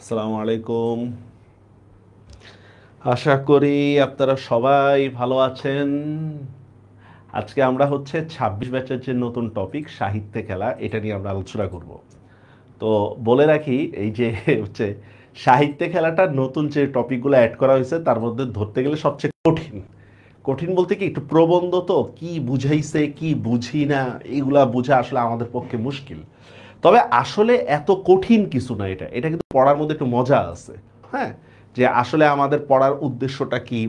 আসসালামু আলাইকুম। আশা করি আপনারা সবাই ভালো আছেন। আজকে আমরা ২৬ ব্যাচের যে নতুন টপিক সাহিত্যে খেলা, এটা নিয়ে আমরা আলোচনা করব। তো বলে রাখি, এই যে সাহিত্যে খেলাটার নতুন যে টপিকগুলো অ্যাড করা হয়েছে তার মধ্যে ধরতে গেলে সবচেয়ে কঠিন কঠিন বলতে কি, একটু প্রবন্ধ, তো কি বুঝাইছে কি বুঝি না এগুলা বোঝা আসলে আমাদের পক্ষে মুশকিল। তবে আসলে এত কঠিন কিছু না, এটা এটা কিন্তু পড়ার মধ্যে একটু মজা আছে। হ্যাঁ, যে আসলে আমাদের পড়ার উদ্দেশ্যটা কি,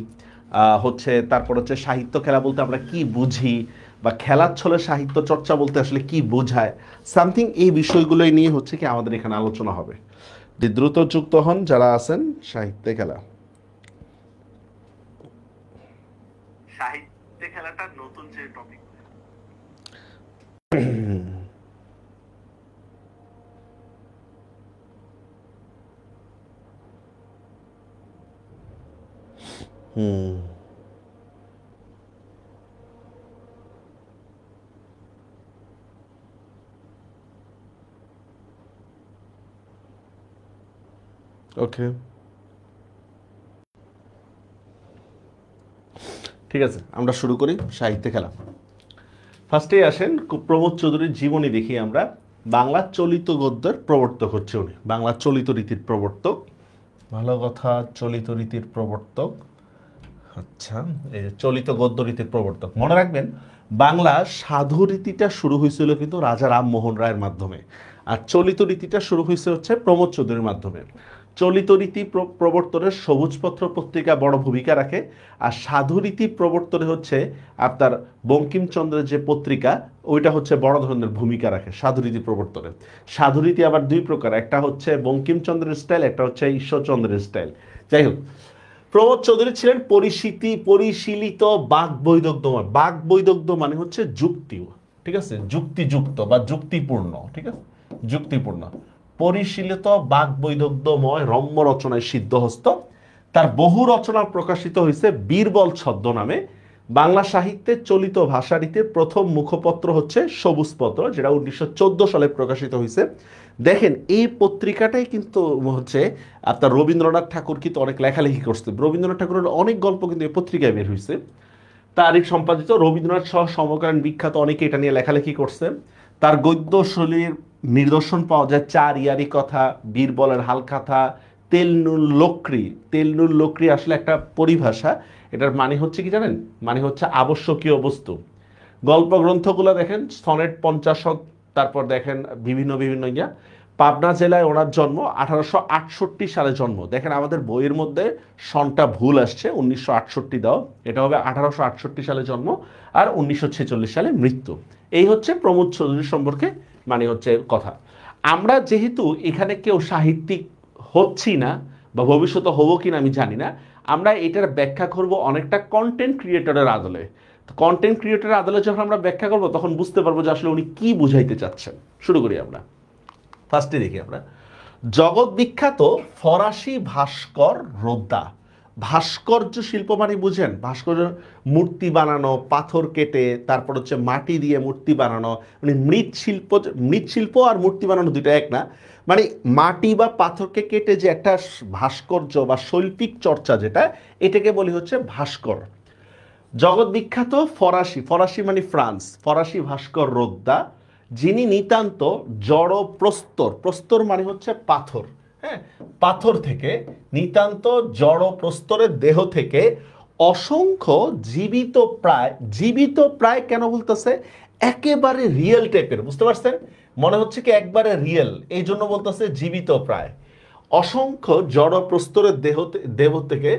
তারপর সাহিত্য খেলা বলতে আমরা কি বুঝি, বা খেলার ছলে সাহিত্য চর্চা বলতে আসলে কি বোঝায়, সামথিং এই বিষয়গুলোই নিয়ে কি আমাদের এখানে আলোচনা হবে। যে দ্রুত যুক্ত হন যারা আছেন সাহিত্যে খেলা। সাহিত্যে খেলাটা নতুন যে টপিক। হুম। ওকে, ঠিক আছে, আমরা শুরু করি সাহিত্যে খেলা। ফার্স্টেই আসেন প্রমোদ চৌধুরীর জীবনী দেখি আমরা। বাংলা চলিত গদ্যের প্রবর্তক হচ্ছে উনি, বাংলা চলিত রীতির প্রবর্তক। ভালো কথা, চলিত রীতির প্রবর্তক। আচ্ছা, এই যে চলিত গদ্য রীতির প্রবর্তক, মনে রাখবেন বাংলা সাধু রীতিটা শুরু হয়েছিল কিন্তু রাজা রামমোহন রায়ের মাধ্যমে, আর চলিত রীতিটা শুরু হয়েছে প্রমোদ চৌধুরীর মাধ্যমে। চলিত রীতি প্রবর্তনের সবুজপত্র পত্রিকা বড় ভূমিকা রাখে, আর সাধু রীতি প্রবর্তনে আপনার বঙ্কিমচন্দ্রের যে পত্রিকা, ওইটা বড় ধরনের ভূমিকা রাখে সাধু রীতি প্রবর্তনে। সাধু রীতি আবার দুই প্রকার, একটা বঙ্কিমচন্দ্রের স্টাইল, একটা ঈশ্বরচন্দ্রের স্টাইল। যাই হোক, প্রমোদ চৌধুরী ছিলেন পরিশীলিত বাকবৈদগ্ধ্যময়। বাকবৈদগ্ধ্য মানে যুক্তি, ঠিক আছে, যুক্তিযুক্ত বা যুক্তিপূর্ণ, ঠিক আছে, যুক্তিপূর্ণ পরিশীলিত বাকবৈদগ্ধ্যময় রম্য রচনায় সিদ্ধহস্ত। তার বহু রচনা প্রকাশিত হয়েছে বীরবল ছদ্মনামে। বাংলা সাহিত্যে চলিত ভাষারীতির প্রথম মুখপত্র সবুজপত্র, যেটা 1914 সালে প্রকাশিত হয়েছে। দেখেন, এই পত্রিকাটাই কিন্তু আপনার রবীন্দ্রনাথ ঠাকুর কিন্তু অনেক লেখালেখি করছে। রবীন্দ্রনাথ ঠাকুরের অনেক গল্প কিন্তু এই পত্রিকায় বের হয়েছে, তারিখ সম্পাদিত। রবীন্দ্রনাথ সহ সমকালীন বিখ্যাত অনেকে এটা নিয়ে লেখালেখি করছে। তার গদ্যশৈলীর নিদর্শন পাওয়া যায় চার ইয়ারি কথা, বীরবলের হালখাতা, তেলনুল লোকরি। তেলনুল লোকরি আসলে একটা পরিভাষা, এটার মানে কি জানেন, মানে আবশ্যকীয় বস্তু। গল্প গ্রন্থগুলো দেখেন, সনেট 50, তারপর দেখেন বিভিন্ন বিভিন্ন ইয়া। পাবনা জেলায় ওনার জন্ম, 1868 সালে জন্ম। দেখেন আমাদের বইয়ের মধ্যে সনটা ভুল আসছে, 1968 দাও, এটা হবে 1868 সালে জন্ম, আর 1946 সালে মৃত্যু। এই প্রমোদ চৌধুরী সম্পর্কে মানে কথা। আমরা যেহেতু এখানে কেউ সাহিত্যিক হচ্ছি না, বা ভবিষ্যতে হবো কিনা আমি জানি না, আমরা এটার ব্যাখ্যা করব অনেকটা কন্টেন্ট ক্রিয়েটরের আদলে। কন্টেন্ট ক্রিয়েটরের আদলে যখন আমরা ব্যাখ্যা করব, তখন বুঝতে পারবো যে আসলে উনি কি বুঝাইতে চাচ্ছেন। শুরু করি আমরা। ফার্স্টে দেখি আমরা জগৎ বিখ্যাত ফরাসি ভাস্কর রোদ্দা। ভাস্কর্য শিল্প মানে বুঝেন, ভাস্কর্য মূর্তি বানানো, পাথর কেটে তারপর মাটি দিয়ে মূর্তি বানানো, মানে মৃৎশিল্প আর মূর্তি বানানো দুটো এক না। মানে মাটি বা পাথরকে কেটে যে একটা ভাস্কর্য বা শৈল্পিক চর্চা, যেটা এটাকে বলি ভাস্কর। জগৎ বিখ্যাত ফরাসি মানে ফ্রান্স, ফরাসি ভাস্কর রোদ্দা, যিনি নিতান্ত জড় প্রস্তর মানে পাথর, হ্যাঁ, পাথর থেকে নিতান্ত জড় প্রস্তরের দেহ থেকে অসংখ্য জীবিত প্রায় কেন বলতেছে, একেবারে রিয়েল টাইপের, বুঝতে পারছেন, মনে কি একবারে রিয়েল, এই জন্য বলতেছে জীবিত প্রায়। অসংখ্য জড় প্রস্তরের দেহ থেকে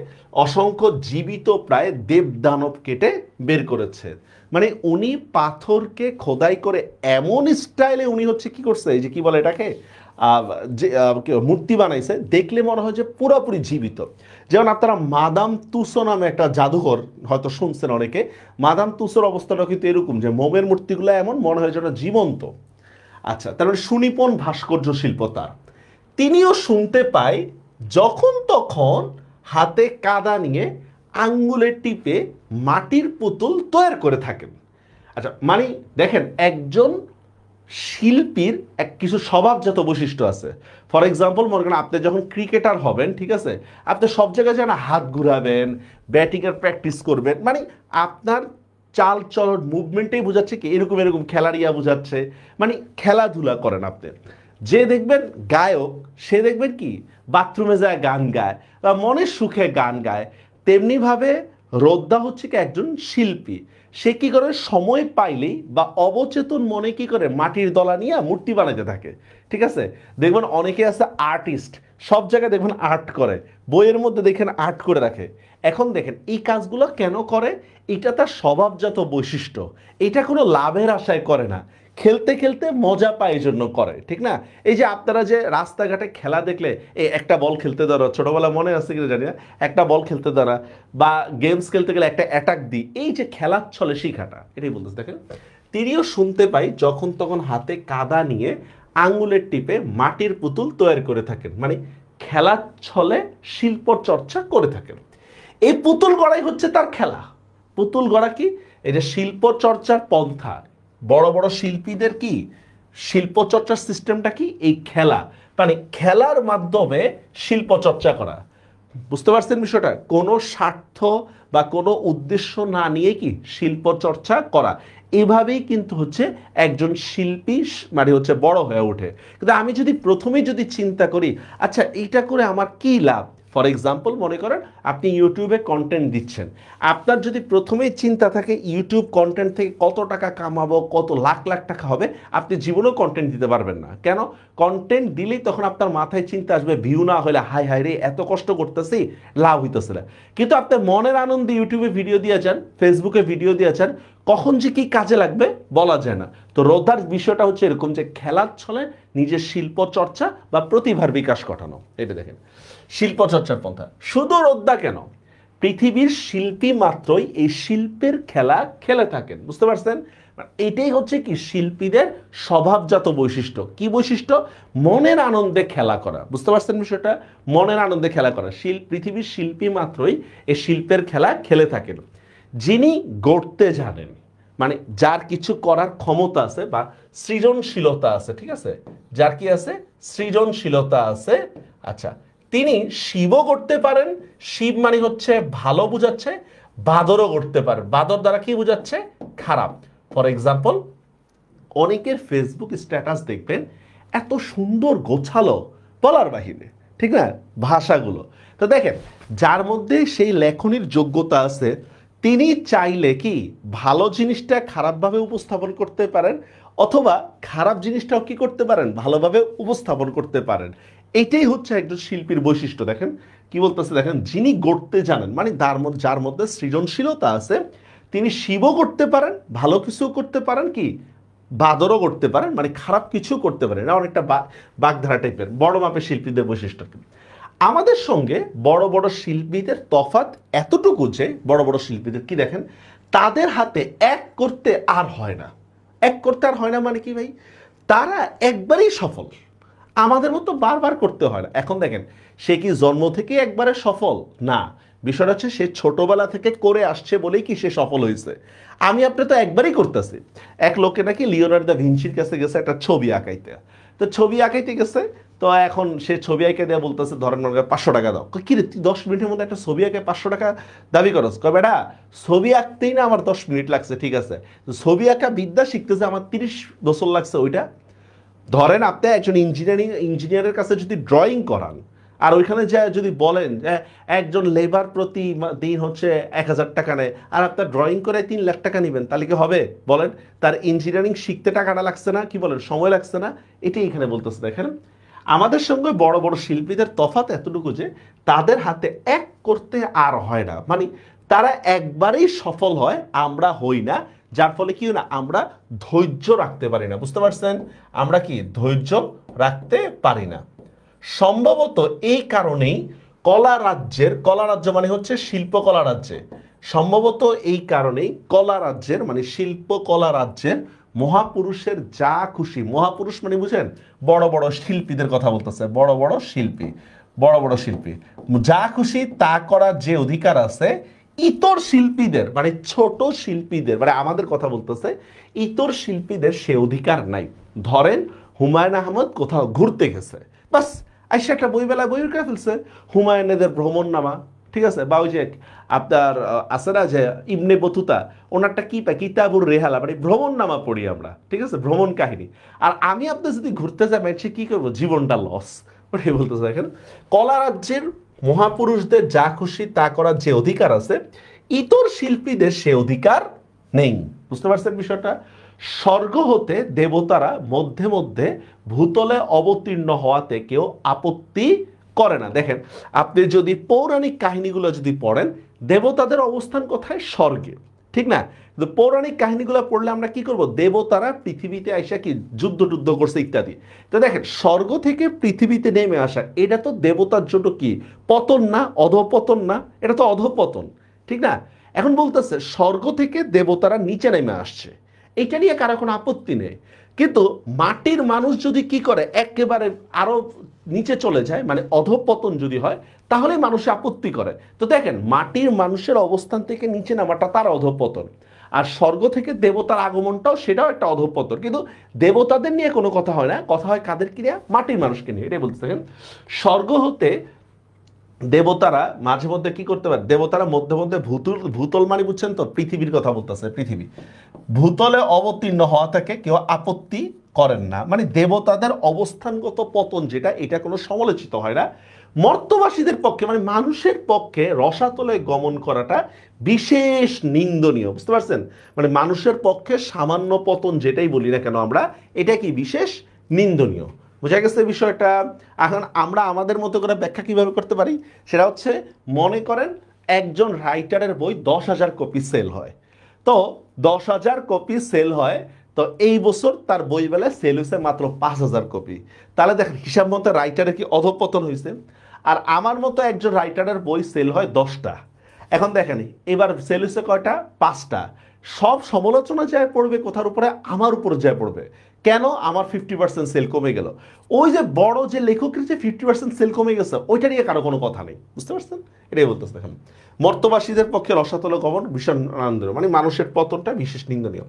অসংখ্য জীবিত প্রায় দেব দানব কেটে বের করেছে। মানে উনি পাথরকে খোদাই করে এমন স্টাইলে উনি কি করছে, এই যে কি বলে এটাকে, মূর্তি বানাইছে, দেখলে মনে হয় যে পুরোপুরি জীবিত। যেমন আপনারা মাদাম তুসো নামে একটা জাদুঘর হয়তো শুনছেন অনেকে। মাদাম তুসোর অবস্থাটা কিন্তু এরকম, যে মোমের মূর্তিগুলো এমন মনে হয় যেন জীবন্ত। আচ্ছা, তার মানে সুনিপুণ ভাস্কর্য শিল্প তার। তিনিও শুনতে পাই যখন তখন হাতে কাদা নিয়ে আঙ্গুলের টিপে মাটির পুতুল তৈরি করে থাকেন। আচ্ছা, মানে দেখেন, একজন শিল্পীর এক কিছু স্বভাবজাত বৈশিষ্ট্য আছে। ফর এক্সাম্পল মনে করেন আপনি যখন ক্রিকেটার হবেন, ঠিক আছে, আপনি সব জায়গায় যেন হাত ঘুরাবেন, ব্যাটিংয়ের প্র্যাকটিস করবেন, মানে আপনার চাল চলন মুভমেন্টেই বোঝাচ্ছে কি এরকম এরকম খেলারিয়া বোঝাচ্ছে, মানে খেলাধুলা করেন আপনি। যে দেখবেন গায়ক, সে দেখবেন কি বাথরুমে যায় গান গায় বা মনের সুখে গান গায়। তেমনিভাবে রোদ্দা হচ্ছে কি একজন শিল্পী, সে কি করে সময় পাইলেই বা অবচেতন মনে কি করে মাটির দলা নিয়ে মূর্তি বানাইতে থাকে, ঠিক আছে। দেখবেন অনেকে আছে আর্টিস্ট, সব জায়গায় দেখবেন আর্ট করে, বইয়ের মধ্যে দেখেন আর্ট করে রাখে। এখন দেখেন এই কাজগুলো কেন করে, এটা তার স্বভাবজাত বৈশিষ্ট্য, এটা কোনো লাভের আশায় করে না, খেলতে খেলতে মজা পায় এই জন্য করে, ঠিক না। এই যে আপনারা যে রাস্তাঘাটে খেলা দেখলে এই একটা বল খেলতে দাঁড়া, ছোটবেলা মনে আছে কিনা জানি না, একটা বল খেলতে দাঁড়া বা গেমস খেলতে গেলে একটা অ্যাটাক দিই, এই যে খেলার ছলে শিখাটা, এটাই বলতেছে। দেখেন তিনিও শুনতে পাই যখন তখন হাতে কাদা নিয়ে আঙ্গুলের টিপে মাটির পুতুল তৈরি করে থাকেন, মানে খেলার ছলে শিল্প চর্চা করে থাকেন। এই পুতুল গড়াই হচ্ছে তার খেলা। পুতুল গড়া কি, এটা শিল্প চর্চার পন্থা। বড় বড় শিল্পীদের কি শিল্প চর্চার সিস্টেমটা কি, এই খেলা, মানে খেলার মাধ্যমে শিল্প চর্চা করা। বুঝতে পারছেন বিষয়টা, কোনো স্বার্থ বা কোনো উদ্দেশ্য না নিয়ে কি শিল্প চর্চা করা, এভাবেই কিন্তু হচ্ছে একজন শিল্পী মানে হচ্ছে বড় হয়ে ওঠে। কিন্তু আমি যদি প্রথমেই যদি চিন্তা করি আচ্ছা এইটা করে আমার কি লাভ, ফর এক্সাম্পল মনে করেন আপনি ইউটিউবে কন্টেন্ট দিচ্ছেন, আপনার যদি প্রথমেই চিন্তা থাকে ইউটিউব কন্টেন্ট থেকে কত টাকা কামাবো, কত লাখ লাখ টাকা হবে, আপনি জীবনেও কন্টেন্ট দিতে পারবেন না। কেন, কন্টেন্ট দিলেই তখন আপনার মাথায় চিন্তা আসবে ভিউ না হলে হাই হাই রে এত কষ্ট করতেছি লাভ হইতেছে না। কিন্তু আপনি মনের আনন্দে ইউটিউবে ভিডিও দিয়ে যান, ফেসবুকে ভিডিও দিয়ে যান, কখন যে কি কাজে লাগবে বলা যায় না। তো রোদার বিষয়টা হচ্ছে এরকম যে খেলার ছলে নিজের শিল্প চর্চা বা প্রতিভার বিকাশ ঘটানো। এটা দেখেন শিল্প চর্চার পন্থা। শুধু রোদ্দা কেন, পৃথিবীর শিল্পী মাত্রই এই শিল্পের খেলা খেলে থাকেন। বুঝতে পারছেন, এটাই হচ্ছে কি শিল্পীদের স্বভাবজাত বৈশিষ্ট্য। কি বৈশিষ্ট্য, মনের আনন্দে খেলা করা। বুঝতে পারছেন বিষয়টা, মনের আনন্দে খেলা করা। পৃথিবীর শিল্পী মাত্রই এই শিল্পের খেলা খেলে থাকেন। যিনি গড়তে জানেন, মানে যার কিছু করার ক্ষমতা আছে বা সৃজনশীলতা আছে, ঠিক আছে, যার কি আছে সৃজনশীলতা আছে, আচ্ছা, তিনি শিবও করতে পারেন। শিব মানে হচ্ছে ভালো বুঝাচ্ছে, বাদরও করতে পারেন। বাদর দ্বারা কি বুঝাচ্ছে, খারাপ। ফর এক্সাম্পল অনেকের ফেসবুক স্ট্যাটাস দেখবেন এত সুন্দর গোছালো বলার বাহিরে, ঠিক না, ভাষাগুলো। তো দেখেন যার মধ্যে সেই লেখনির যোগ্যতা আছে তিনি চাইলে কি ভালো জিনিসটা খারাপভাবে উপস্থাপন করতে পারেন, অথবা খারাপ জিনিসটাও কি করতে পারেন ভালোভাবে উপস্থাপন করতে পারেন। এটাই হচ্ছে একজন শিল্পীর বৈশিষ্ট্য। দেখেন কি বলতেছে, দেখেন যিনি গড়তে জানেন, মানে যার মধ্যে সৃজনশীলতা আছে, তিনি শিবও করতে পারেন, ভালো কিছু করতে পারেন, কি বাদরও করতে পারেন, মানে খারাপ কিছু করতে পারেন। এটা অনেকটা বাগধারা টাইপের বড় মাপের শিল্পীদের বৈশিষ্ট্য। আমাদের সঙ্গে বড় বড় শিল্পীদের তফাৎ এতটুকু যে বড় বড় শিল্পীদের কি দেখেন তাদের হাতে এক করতে আর হয় না। এক করতে আর হয় না মানে কি ভাই, তারা একবারেই সফল, আমাদের মতো বারবার করতে হয় না। এখন দেখেন সে কি জন্ম থেকে একবারে সফল না, বিষয়টা হচ্ছে সে ছোটবেলা থেকে করে আসছে বলেই কি সে সফল হয়েছে। আমি আপনি তো একবারই করতেছি। এক লোকে নাকি লিওনার্দো দা ভিঞ্চির কাছে গেছে একটা ছবি আঁকাইতে, তো ছবি আঁকাইতে গেছে, তো এখন সে ছবি আঁকে দেওয়া বলতেছে ধরেন 500 টাকা দাও। কি রে তুই 10 মিনিটের মধ্যে একটা ছবি আঁকে 500 টাকা দাবি করস? কবে বেটা ছবি আঁকতেই না আমার 10 মিনিট লাগছে, ঠিক আছে, তো ছবি আঁকা বিদ্যা শিখতেছে আমার 30 বছর লাগছে। ওইটা ধরেন আপনি একজন ইঞ্জিনিয়ারের কাছে যদি ড্রয়িং করান আর ওইখানে যে যদি বলেন যে একজন লেবার প্রতি দিন হচ্ছে 1000 টাকা নেয় আর আপনার ড্রয়িং করে 3 লাখ টাকা নেবেন, তাহলে কি হবে বলেন? তার ইঞ্জিনিয়ারিং শিখতে টাকাটা লাগছে না, কি বলেন সময় লাগছে না? এটাই এখানে বলতেছে। দেখেন আমাদের সঙ্গে বড় বড় শিল্পীদের তফাৎ এতটুকু যে তাদের হাতে এক করতে আর হয় না, মানে তারা একবারেই সফল হয়, আমরা হই না। যার ফলে কি না আমরা ধৈর্য রাখতে পারি না। বুঝতে পারছেন, আমরা কি ধৈর্য রাখতে পারি না। সম্ভবত এই কারণেই কলা রাজ্য মানে হচ্ছে শিল্পকলা রাজ্যে, সম্ভবত এই কারণেই কলা রাজ্যের মানে শিল্পকলা রাজ্যের মহাপুরুষের যা খুশি, মহাপুরুষ মানে বুঝেন বড় বড় শিল্পীদের কথা বলতেছে, বড় বড় শিল্পী যা খুশি তা করার যে অধিকার আছে, ইতর শিল্পীদের মানে ছোট শিল্পীদের মানে আমাদের কথা বলতেছে, ইতর শিল্পীদের সে অধিকার নাই। ধরেন হুমায়ুন আহমদ কোথাও ঘুরতে গেছে, বাস আইসা একটা বই বেলায় বই করে ফেলছে, হুমায়ুনেদের ভ্রমণনামা, ঠিক আছে, বা ওই যে আপনার আছে না যে ইবনে বতুতা, ওনারটা কি পায় কিতাবুর রেহালা, মানে ভ্রমণ নামা পড়ি আমরা, ঠিক আছে, ভ্রমণ কাহিনী। আর আমি আপনি যদি ঘুরতে যাবেন সে কি করবো, জীবনটা লস। ওটাই বলতেছে দেখেন, কলা রাজ্যের মহাপুরুষদের যা খুশি তা করার যে অধিকার আছে, ইতর শিল্পীদের সে অধিকার নেই। বুঝতে পারছেন বিষয়টা? স্বর্গ হতে দেবতারা মধ্যে মধ্যে ভূতলে অবতীর্ণ হওয়াতে কেউ আপত্তি করে না। দেখেন, আপনি যদি পৌরাণিক কাহিনীগুলো যদি পড়েন, দেবতাদের অবস্থান কোথায়? স্বর্গে, ঠিক না? কিন্তু পৌরাণিক কাহিনীগুলো পড়লে আমরা কি করব, দেবতারা পৃথিবীতে আইসা কি যুদ্ধ টুদ্ধ করছে ইত্যাদি। তো দেখেন, স্বর্গ থেকে পৃথিবীতে নেমে আসা, এটা তো দেবতার জন্য কি পতন না, অধপতন না? এটা তো অধপতন, ঠিক না? এখন বলতেছে স্বর্গ থেকে দেবতারা নিচে নেমে আসছে, এটা নিয়ে কারো কোনো আপত্তি নেই। কিন্তু মাটির মানুষ যদি কি করে, একেবারে আরো নিচে চলে যায়, মানে অধঃপতন যদি হয়, তাহলে মানুষ আপত্তি করে। তো দেখেন, মাটির মানুষের অবস্থান থেকে নিচে নামাটা তার অধঃপতন, আর স্বর্গ থেকে দেবতার আগমনটাও সেটাও একটা অধঃপতন। কিন্তু দেবতাদের নিয়ে কোনো কথা হয় না, কথা হয় কাদের কি নিয়ে? মাটির মানুষকে নিয়ে। এটাই বলতে থাকেন, স্বর্গ হতে দেবতারা মাঝে মধ্যে কি করতে পারে, দেবতারা মধ্যে মধ্যে ভূতল মানে বুঝছেন তো, পৃথিবীর কথা বলতেছে, পৃথিবী ভূতলে অবতীর্ণ হওয়া থেকে কেউ আপত্তি করেন না। মানে দেবতাদের অবস্থানগত পতন যেটা, এটা কোনো সমালোচিত হয় না। মর্তবাসীদের পক্ষে মানে মানুষের পক্ষে রসাতলে গমন করাটা বিশেষ নিন্দনীয়। বুঝতে পারছেন? মানে মানুষের পক্ষে সামান্য পতন যেটাই বলি না কেন আমরা, এটা কি বিশেষ নিন্দনীয়। বোঝা গেছে বিষয়টা? এখন আমরা আমাদের মতো করে ব্যাখ্যা কিভাবে করতে পারি, সেটা হচ্ছে, মনে করেন একজন রাইটারের বই 10,000 কপি সেল হয়, তো 10,000 কপি সেল হয়, তো এই বছর তার বই বেলায় সেল হয়েছে মাত্র 5,000 কপি। তাহলে দেখেন হিসাব মতো রাইটারের কি অধঃপতন হয়েছে? আর আমার মতো একজন রাইটারের বই সেল হয় 10টা, এখন দেখেন এবার সেল হয়েছে কয়টা? 5টা। সব সমালোচনা যায় পড়বে কোথার উপরে? আমার উপরে যায় পড়বে। কেন? আমার 50% সেল কমে গেল। ওই যে বড় যে লেখকের যে 50% সেল কমে গেছে, ওইটা নিয়ে কারো কোনো কথা নেই। বুঝতে পারছেন? এটাই বলতেছে। দেখেন, মর্তবাসীদের পক্ষে রসাতল গমন ভীষণ আনন্দনীয়, মানে মানুষের পতনটা বিশেষ নিন্দনীয়।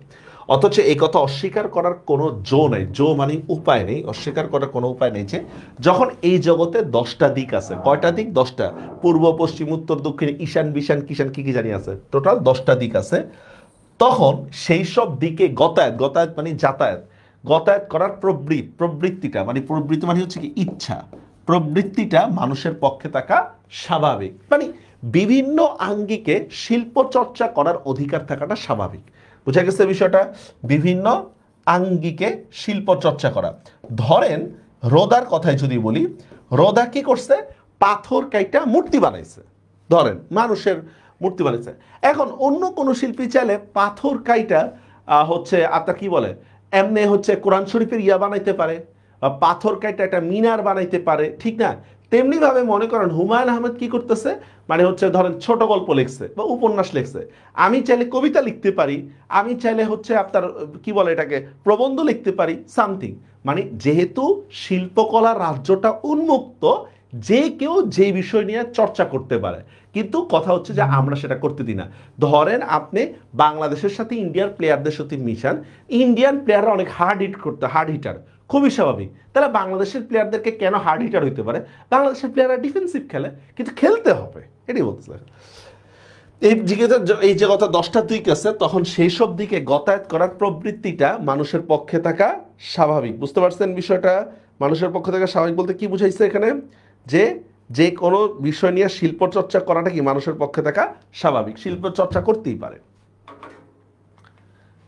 অথচ এই কথা অস্বীকার করার কোনো জো নেই, জো মানে উপায় নেই, অস্বীকার করার কোনো উপায় নেই যে যখন এই জগতে 10টা দিক আছে, কয়টা দিক? 10টা। পূর্ব, পশ্চিম, উত্তর, দক্ষিণ, ঈশান, বিশান, কিষান, কি কি জানি আছে, টোটাল 10টা দিক আছে। তখন সেই সব দিকে গতায়ত, গতায়ত মানে যাতায়াত, গতায়ত করার প্রবৃত্তিটা মানে প্রবৃত্তি মানে হচ্ছে কি ইচ্ছা, প্রবৃত্তিটা মানুষের পক্ষে থাকা স্বাভাবিক। মানে বিভিন্ন আঙ্গিকে শিল্প চর্চা করার অধিকার থাকাটা স্বাভাবিক। বুঝা গেছে বিষয়টা? বিভিন্ন আঙ্গিকে শিল্প চর্চা করা। ধরেন রোদার কথাই যদি বলি, রোদা কি করছে? পাথর কাইটা মূর্তি বানাইছে, ধরেন মানুষের মূর্তি বানাইছে। এখন অন্য কোনো শিল্পী চাইলে পাথর কাইটা হচ্ছে আপনার কি বলে, এমনি হচ্ছে কোরআন শরীফের ইয়া বানাইতে পারে, বা পাথর কাইটা একটা মিনার বানাইতে পারে, ঠিক না? তেমনি ভাবে মনে করেন হুমায়ুন আহমেদ কি করতেছে, মানে হচ্ছে ধরেন ছোট গল্প লিখছে বা উপন্যাস লিখছে, আমি চাইলে কবিতা লিখতে পারি, আমি চাইলে হচ্ছে আপনার কি বলে এটাকে প্রবন্ধ লিখতে পারি, সামথিং। মানে যেহেতু শিল্পকলার রাজ্যটা উন্মুক্ত, যে কেউ যে বিষয় নিয়ে চর্চা করতে পারে, কিন্তু কথা হচ্ছে যে আমরা সেটা করতে দিই না। ধরেন আপনি বাংলাদেশের সাথে ইন্ডিয়ার প্লেয়ারদের সাথে মিশান, ইন্ডিয়ান প্লেয়াররা অনেক হার্ড হিটার, খুবই স্বাভাবিক। তাহলে বাংলাদেশের প্লেয়ারদেরকে কেন হার্ড হিটার হইতে পারে? বাংলাদেশের প্লেয়াররা ডিফেন্সিভ খেলে, কিন্তু খেলতে হবে, এটাই বলতে। এই যে কথা 10টা দিক আছে, তখন সেই সব দিকে গতায়ত করার প্রবৃত্তিটা মানুষের পক্ষে থাকা স্বাভাবিক। বুঝতে পারছেন বিষয়টা? মানুষের পক্ষে থাকা স্বাভাবিক বলতে কি বুঝাইছে এখানে? যে যে কোনো বিষয় নিয়ে শিল্প চর্চা করাটা কি মানুষের পক্ষে থাকা স্বাভাবিক, শিল্প চর্চা করতেই পারে।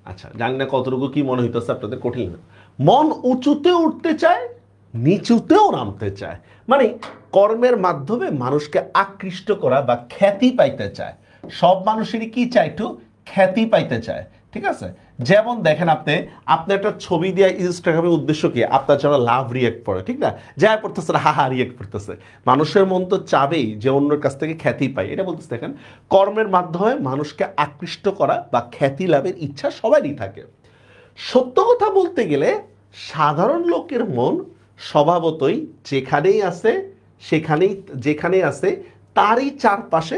আচ্ছা, জানি না কতটুকু কি মনে হইতেছে আপনাদের, কঠিন না। মন উঁচুতে উঠতে চায়, নিচুতেও নামতে চায়, মানে কর্মের মাধ্যমে মানুষকে আকৃষ্ট করা বা খ্যাতি পাইতে চায়। সব মানুষেরই কি চায়? একটু খ্যাতি পাইতে চায়, ঠিক আছে? যেমন দেখেন, আপনি একটা ছবি দিয়ে ইনস্টাগ্রামের উদ্দেশ্য কি? আপনার জন্য লাভ রিয়েক্ট পড়ে, ঠিক না? যা পড়তেছে হা রিয়েক্ট করতেছে। মানুষের মন তো চাবেই যে অন্যের কাছ থেকে খ্যাতি পাই, এটা বলতেছে। দেখেন, কর্মের মাধ্যমে মানুষকে আকৃষ্ট করা বা খ্যাতি লাভের ইচ্ছা সবারই থাকে। সত্য কথা বলতে গেলে সাধারণ লোকের মন স্বভাবতই যেখানেই আছে, যেখানে আছে তারই চারপাশে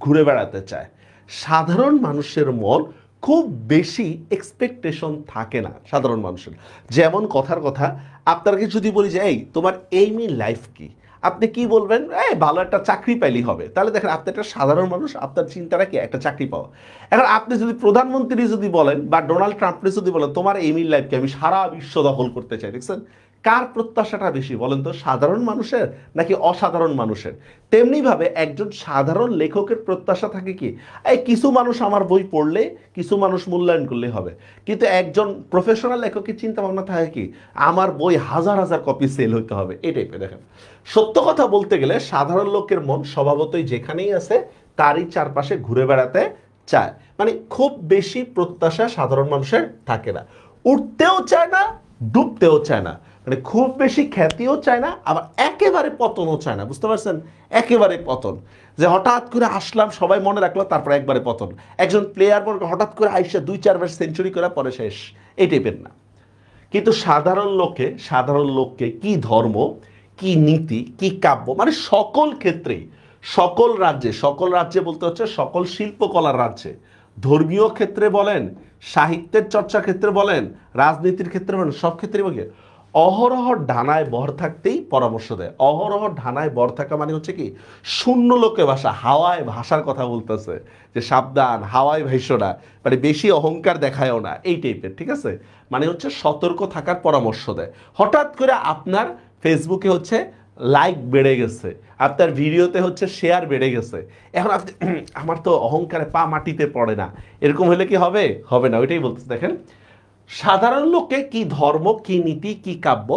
ঘুরে বেড়াতে চায়। সাধারণ মানুষের মন খুব বেশি এক্সপেকটেশন থাকে না সাধারণ মানুষের। যেমন কথার কথা, আপনাকে যদি বলি যে এই তোমার এইম ইন লাইফ কি, আপনি কি বলবেন? এই ভালো একটা চাকরি পাইলেই হবে। তাহলে দেখেন আপনি একটা সাধারণ মানুষ, আপনার চিন্তাটা কি? একটা চাকরি পাওয়া। এখন আপনি যদি প্রধানমন্ত্রী যদি বলেন বা ডোনাল্ড ট্রাম্পকে যদি বলেন তোমার এইম ইন লাইফ কি, আমি সারা বিশ্ব দখল করতে চাই, দেখছেন কার প্রত্যাশাটা বেশি বলেন তো? সাধারণ মানুষের নাকি অসাধারণ মানুষের? তেমনিভাবে একজন সাধারণ লেখকের প্রত্যাশা থাকে কি, এই কিছু মানুষ আমার বই পড়লে, কিছু মানুষ মূল্যায়ন করলে হবে। কিন্তু একজন প্রফেশনাল লেখকের চিন্তা ভাবনা থাকে কি, আমার বই হাজার হাজার কপি সেল হইতে হবে, এই টাইপের। দেখেন সত্য কথা বলতে গেলে সাধারণ লোকের মন স্বভাবতই যেখানেই আছে তারই চারপাশে ঘুরে বেড়াতে চায়। মানে খুব বেশি প্রত্যাশা সাধারণ মানুষের থাকে না, উঠতেও চায় না, ডুবতেও চায় না। মানে খুব বেশি খ্যাতিও চায় না, আবার একেবারে পতনও চায় না। বুঝতে পারছেন? একেবারে পতন, যে হঠাৎ করে আসলাম সবাই মনে রাখলো তারপর একবারে পতন। একজন প্লেয়ার হঠাৎ করে আইসা 2-4 বার সেঞ্চুরি করে পরে শেষ, এই টাইপের না। কিন্তু সাধারণ লোককে কি ধর্ম, কি নীতি, কি কাব্য, মানে সকল ক্ষেত্রেই, সকল রাজ্যে বলতে হচ্ছে সকল শিল্পকলার রাজ্যে, ধর্মীয় ক্ষেত্রে বলেন, সাহিত্যের চর্চার ক্ষেত্রে বলেন, রাজনীতির ক্ষেত্রে বলেন, সব ক্ষেত্রেই বলে অহরহ ডানায় বর থাকতেই পরামর্শ দেয়। অহরহ ডানায় বর থাকা মানে হচ্ছে কি, শূন্য লোকে ভাষা, হাওয়ায় ভাষার কথা বলতেছে, যে সাবধান হাওয়ায় ভাইসো না, মানে বেশি অহংকার দেখায়ও না, এই টাইপের। ঠিক আছে, মানে হচ্ছে সতর্ক থাকার পরামর্শ দেয়। হঠাৎ করে আপনার ফেসবুকে হচ্ছে লাইক বেড়ে গেছে, আপনার ভিডিওতে হচ্ছে শেয়ার বেড়ে গেছে, এখন আপনি আমার তো অহংকারে পা মাটিতে পড়ে না, এরকম হলে কি হবে? হবে না, ওইটাই বলতেছে। দেখেন সাধারণ লোকে কি ধর্ম, কি নীতি, কি কাব্য,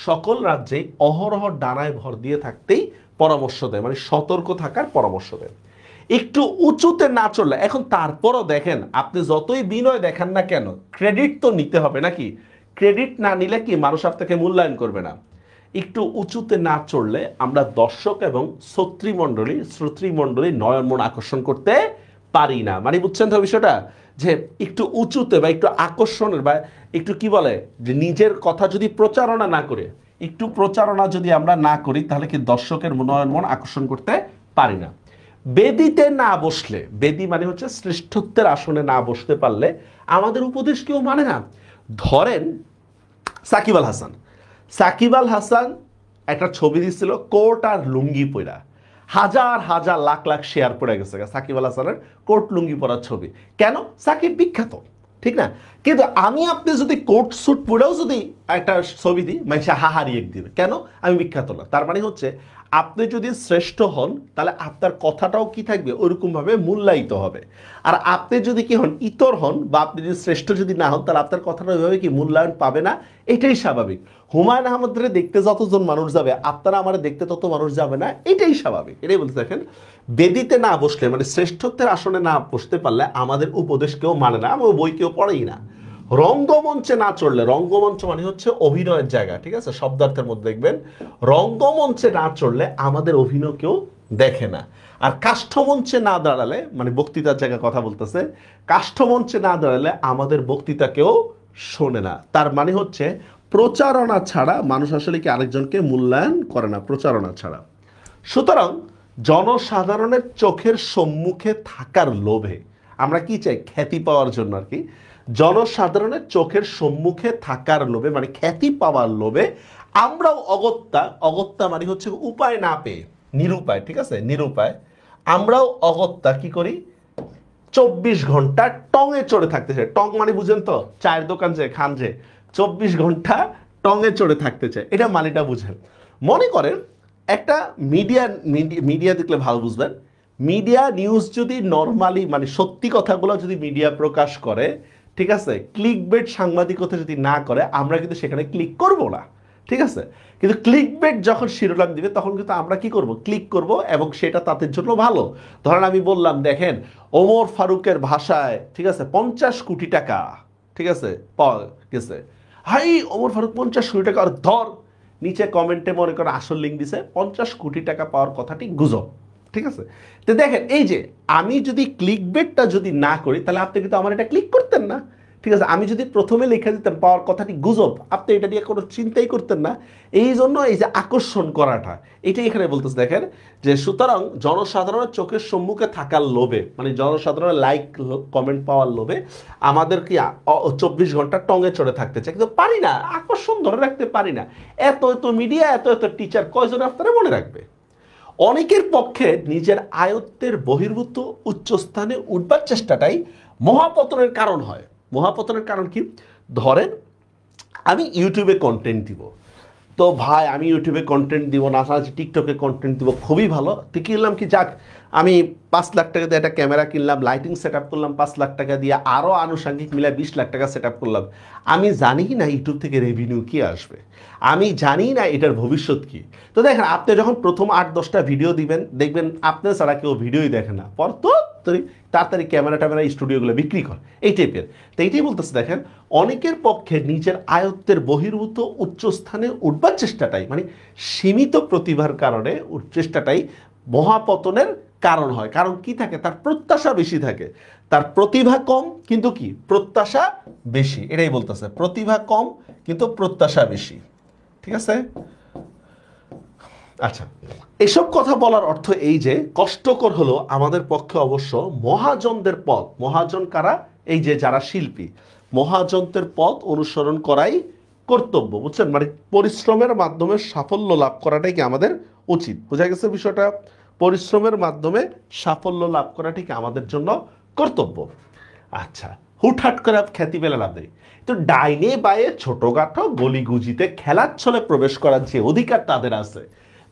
সকল রাজ্যে অহরহ ডানায় ভর দিয়ে থাকতেই পরামর্শ দেয়, মানে সতর্ক থাকার পরামর্শ দেয়। একটু উঁচুতে না চললে, এখন তারপরও দেখেন আপনি যতই বিনয় দেখান না কেন, ক্রেডিট তো নিতে হবে নাকি? ক্রেডিট না নিলে কি মানুষ আপনাকে মূল্যায়ন করবে না? একটু উঁচুতে না চড়লে আমরা দর্শক এবং শ্রোতৃমণ্ডলী নয়ন মন আকর্ষণ করতে পারি না। মানে বুঝছেন তো বিষয়টা, যে একটু উঁচুতে বা একটু আকর্ষণের বা একটু কি বলে, যে নিজের কথা যদি প্রচারণা না করে, একটু প্রচারণা যদি আমরা না করি, তাহলে কি দর্শকের নয়ন মন আকর্ষণ করতে পারি না। বেদিতে না বসলে, বেদি মানে হচ্ছে শ্রেষ্ঠত্বের আসনে না বসতে পারলে আমাদের উপদেশ কেউ মানে না। ধরেন সাকিব আল হাসান একটা ছবি দিচ্ছিল কোট আর লুঙ্গি পরা, হাজার হাজার লাখ লাখ শেয়ার পড়ে গেছে সাকিব আল হাসানের কোট লুঙ্গি পরার ছবি। কেন? সাকিব বিখ্যাত, ঠিক না? কিন্তু আমি আপনি যদি কোট স্যুট পরেও যদি একটা ছবি দিই, মানুষ হাহারি এক দিবে, কেন? আমি বিখ্যাত না। তার মানে হচ্ছে আপনি যদি শ্রেষ্ঠ হন তাহলে আপনার কথাটাও কি থাকবে, ওইরকম ভাবে মূল্যায়িত হবে। আর আপনি যদি কি হন, ইতর হন, বা আপনি যদি শ্রেষ্ঠ যদি না হন, তাহলে আপনার কথাটা ওইভাবে কি মূল্যায়ন পাবে না, এটাই স্বাভাবিক। হুমায়ুন আহমেদের দেখতে যতজন মানুষ যাবে, আপনারা আমার দেখতে তত মানুষ যাবে না, এটাই স্বাভাবিক। এটাই বলতে দেখেন, বেদিতে না বসলে মানে শ্রেষ্ঠত্বের আসনে না বসতে পারলে আমাদের উপদেশ কেউ মানে না, আমি বই কেউ পড়েই না। রঙ্গমঞ্চে না চড়লে, রঙ্গমঞ্চ মানে হচ্ছে অভিনয়ের জায়গা, ঠিক আছে, শব্দার্থের মধ্যে দেখবেন, রঙ্গমঞ্চে না চড়লে আমাদের অভিনয় কেউ দেখে না। আর কাষ্ঠমঞ্চে না দাঁড়ালে, মানে বক্তৃতার জায়গায় কথা বলতেছে, কাষ্ঠমঞ্চে না দাঁড়ালে আমাদের বক্তৃতা কেউ শোনে না। তার মানে হচ্ছে প্রচারণা ছাড়া মানুষ আসলে কি আরেকজনকে মূল্যায়ন করে না, প্রচারণা ছাড়া। সুতরাং জনসাধারণের চোখের সম্মুখে থাকার লোভে আমরা কি চাই, খ্যাতি পাওয়ার জন্য আর কি, জনসাধারণের চোখের সম্মুখে থাকার লোভে মানে খ্যাতি পাওয়ার লোভে আমরাও অগত্যা মানে হচ্ছে উপায় না পেয়ে, নিরুপায়, ঠিক আছে, নিরুপায়, আমরাও অগত্যা কি করি, 24 ঘন্টা টঙে চড়ে থাকতে চাই। টং মানে বুঝেন তো, চায়ের দোকান যে খান, যে 24 ঘন্টা টঙে চড়ে থাকতে চায়, এটা মানেটা বুঝেন। মনে করেন একটা মিডিয়া দেখলে ভালো বুঝবেন, মিডিয়া নিউজ যদি নর্মালি মানে সত্যি কথাগুলো যদি মিডিয়া প্রকাশ করে, ঠিক আছে, ক্লিকবেট সাংবাদিকতা যদি না করে, আমরা কিন্তু সেখানে ক্লিক করব না, ঠিক আছে। কিন্তু ক্লিকবেট যখন শিরোনাম দিবে তখন কিন্তু আমরা কি করব, ক্লিক করব, এবং সেটা তাদের জন্য ভালো। ধরেন আমি বললাম দেখেন ওমর ফারুকের ভাষায়, ঠিক আছে, 50 কোটি টাকা, ঠিক আছে, পাওয়া গেছে। হাই ওমর ফারুক 50 কোটি টাকা, আর ধর নিচে কমেন্টে মনে করেন আসল লিঙ্ক দিছে, 50 কোটি টাকা পাওয়ার কথাটি গুজব, ঠিক আছে। তো দেখেন এই যে আমি যদি ক্লিকবেটটা যদি না করি, তাহলে আপনি কিন্তু আমার এটা ক্লিক করতেন না, ঠিক আছে, আমি যদি প্রথমে লিখে দিতাম পাওয়ার কথাটি গুজব, আপনি এটা নিয়ে কোনো চিন্তাই করতেন না। এই জন্য এই যে আকর্ষণ করাটা, এটাই এখানে বলতেছে দেখেন, যে সুতরাং জনসাধারণের চোখের সম্মুখে থাকার লোভে, মানে জনসাধারণের লাইক কমেন্ট পাওয়ার লোভে আমাদের কি 24 ঘন্টা টঙে চড়ে থাকতে চাই, কিন্তু পারি না, আকর্ষণ ধরে রাখতে পারি না। এত এত মিডিয়া, এত এত টিচার, কয়জন আপনারা মনে রাখবে? অনেকের পক্ষে নিজের আয়ত্তের বহির্ভূত উচ্চস্থানে উঠবার চেষ্টাটাই মহাপতনের কারণ হয়। মহাপতনের কারণ কি? ধরেন আমি ইউটিউবে কন্টেন্ট দিব, তো ভাই আমি ইউটিউবে কন্টেন্ট দিব, নাচানাচি টিকটকে কন্টেন্ট দিব, খুবই ভালো। তো কিনলাম কি, যাক আমি 5 লাখ টাকা দিয়ে একটা ক্যামেরা কিনলাম, লাইটিং সেট আপ করলাম 5 লাখ টাকা দিয়ে, আরও আনুষঙ্গিক মিলে 20 লাখ টাকা সেট আপ করলাম। আমি জানি না ইউটিউব থেকে রেভিনিউ কি আসবে, আমি জানি না এটার ভবিষ্যৎ কি। তো দেখেন, আপনি যখন প্রথম 8-10টা ভিডিও দিবেন, দেখবেন আপনার ছাড়া কেউ ভিডিওই দেখে না, পর তো তাড়াতাড়ি ক্যামেরা ট্যামেরা স্টুডিওগুলো বিক্রি কর, এই টাইপের। তো এইটাই বলতেছে দেখেন, অনেকের পক্ষে নিজের আয়ত্তের বহির্ভূত উচ্চস্থানে উঠবার চেষ্টাটাই, মানে সীমিত প্রতিভার কারণে চেষ্টাটাই মহাপতনের কারণ হয়। কারণ কি থাকে? তার প্রত্যাশা বেশি থাকে, তার প্রতিভা কম কিন্তু কি প্রত্যাশা বেশি, এটাই বলতেছে, প্রতিভা কম কিন্তু প্রত্যাশা বেশি। ঠিক আছে, আচ্ছা, এসব কথা বলার অর্থ এই যে কষ্টকর হলো আমাদের পক্ষে অবশ্য মহাজনদের পথ, মহাজন কারা? এই যে যারা শিল্পী, মহাজনদের পথ অনুসরণ করাই কর্তব্য, বুঝছেন? মানে পরিশ্রমের মাধ্যমে সাফল্য লাভ করাটাই কি আমাদের উচিত। বোঝা গেছে বিষয়টা? পরিশ্রমের মাধ্যমে সাফল্য লাভ করাটাই কি আমাদের জন্য কর্তব্য। আচ্ছা, হুটহাট করে খ্যাতি পেলে লাভ নেই। তো ডাইনে বায়ে ছোটখাটো গলিগুজিতে খেলার ছলে প্রবেশ করার যে অধিকার তাদের আছে,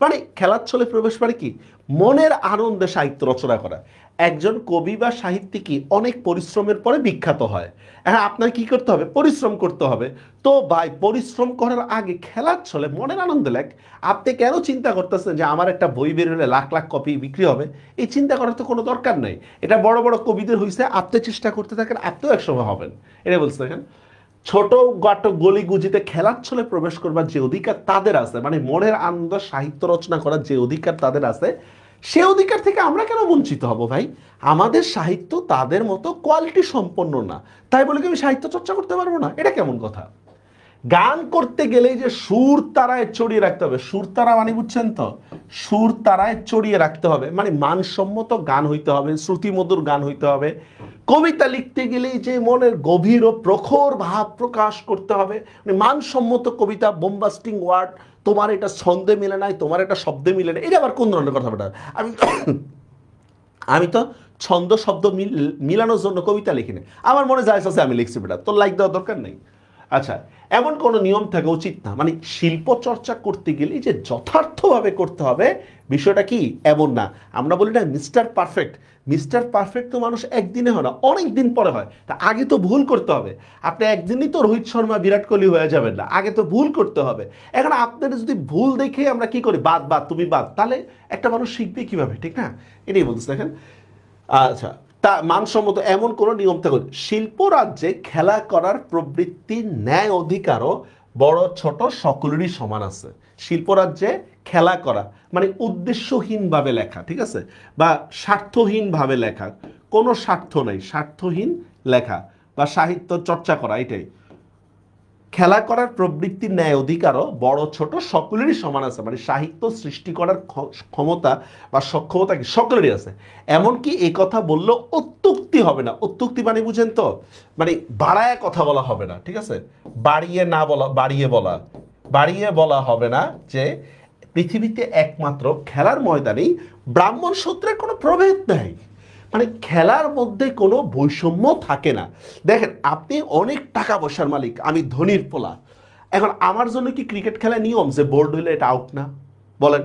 মানে খেলার ছলে প্রবেশ মানে কি? মনের আনন্দে সাহিত্য রচনা করা। একজন কবি বা সাহিত্যিকই অনেক পরিশ্রমের পরে বিখ্যাত হয়। হ্যাঁ, আপনার কি করতে হবে? পরিশ্রম করতে হবে। তো ভাই, পরিশ্রম করার আগে খেলার ছলে মনের আনন্দে লেখ। আপনি কেন চিন্তা করতেছেন যে আমার একটা বই বের হলে লাখ লাখ কপি বিক্রি হবে? এই চিন্তা করার তো কোনো দরকার নাই। এটা বড় বড় কবিদের হয়েছে, আপনি চেষ্টা করতে থাকেন, আপনিও একসময় হবেন। এটা বলতে দেখেন, ছোট গাটো গলিগুজিতে খেলার ছলে প্রবেশ করবার যে অধিকার তাদের আছে, মানে মনের আনন্দ সাহিত্য রচনা করার যে অধিকার তাদের আছে, সে অধিকার থেকে আমরা কেন বঞ্চিত হব ভাই? আমাদের সাহিত্য তাদের মতো কোয়ালিটি সম্পন্ন না, তাই বলে কি আমি সাহিত্য চর্চা করতে পারবো না? এটা কেমন কথা? গান করতে গেলেই যে সুর তারায় চড়িয়ে রাখতে হবে, সুর তারা মানে বুঝছেন তো, সুর তারায় চড়িয়ে রাখতে হবে, মানে মানসম্মত গান হইতে হবে, শ্রুতিমধুর গান হইতে হবে। কবিতা লিখতে গেলেই যে মনের গভীর ও প্রখর ভাব প্রকাশ করতে হবে, মানে মানসম্মত কবিতা, বোম্বাস্টিং ওয়ার্ড, তোমার এটা ছন্দে মিলে নাই, তোমার এটা শব্দে মিলে নাই, এটা আবার কোন ধরনের কথা? বেটা, আমি আমি তো ছন্দ শব্দ মিলানোর জন্য কবিতা লিখি না, আমার মনে যায় আছে আমি লিখছি, বেটা তোর লাইক দেওয়ার দরকার নেই। আচ্ছা, এমন কোনো নিয়ম থাকা উচিত না, মানে শিল্প চর্চা করতে গেলে যে যথার্থভাবে করতে হবে, বিষয়টা কি এমন না। আমরা বলি না মিস্টার পারফেক্ট, মিস্টার পারফেক্ট তো মানুষ একদিনে হয় না, অনেক দিন পরে হয়। তা আগে তো ভুল করতে হবে। আপনি একদিনই তো রোহিত শর্মা বিরাট কোহলি হয়ে যাবেন না, আগে তো ভুল করতে হবে। এখন আপনার যদি ভুল দেখে আমরা কি করি, বাদ বাদ তুমি বাদ, তাহলে একটা মানুষ শিখবে কিভাবে? ঠিক না? এটাই বলতেছে দেখেন। আচ্ছা, তা মানসম্মত এমন কোনো নিয়ম থাকুন। শিল্প রাজ্যে খেলা করার প্রবৃত্তির ন্যায় অধিকারও বড় ছোট সকলেরই সমান আছে। শিল্প রাজ্যে খেলা করা মানে উদ্দেশ্যহীনভাবে লেখা, ঠিক আছে, বা স্বার্থহীনভাবে লেখা, কোনো স্বার্থ নাই, স্বার্থহীন লেখা বা সাহিত্য চর্চা করা, এটাই। খেলা করার প্রবৃত্তির ন্যায় অধিকারও বড় ছোট সকলেরই সমান আছে, মানে সাহিত্য সৃষ্টি করার ক্ষমতা বা সক্ষমতা কি সকলেরই আছে। এমনকি এই কথা বললেও অত্যুক্তি হবে না। অত্যুক্তি মানে বুঝেন তো, মানে বাড়ায় কথা বলা হবে না, ঠিক আছে, বাড়িয়ে না বলা, বাড়িয়ে বলা হবে না যে পৃথিবীতে একমাত্র খেলার ময়দানেই ব্রাহ্মণ শূদ্রের কোনো প্রভেদ নাই, মানে খেলার মধ্যে কোনো বৈষম্য থাকে না। দেখেন, আপনি অনেক টাকা পয়সার মালিক, আমি ধনির পোলা, এখন আমার জন্য কি ক্রিকেট খেলার নিয়ম যে বোর্ড হইলে এটা আউট না? বলেন,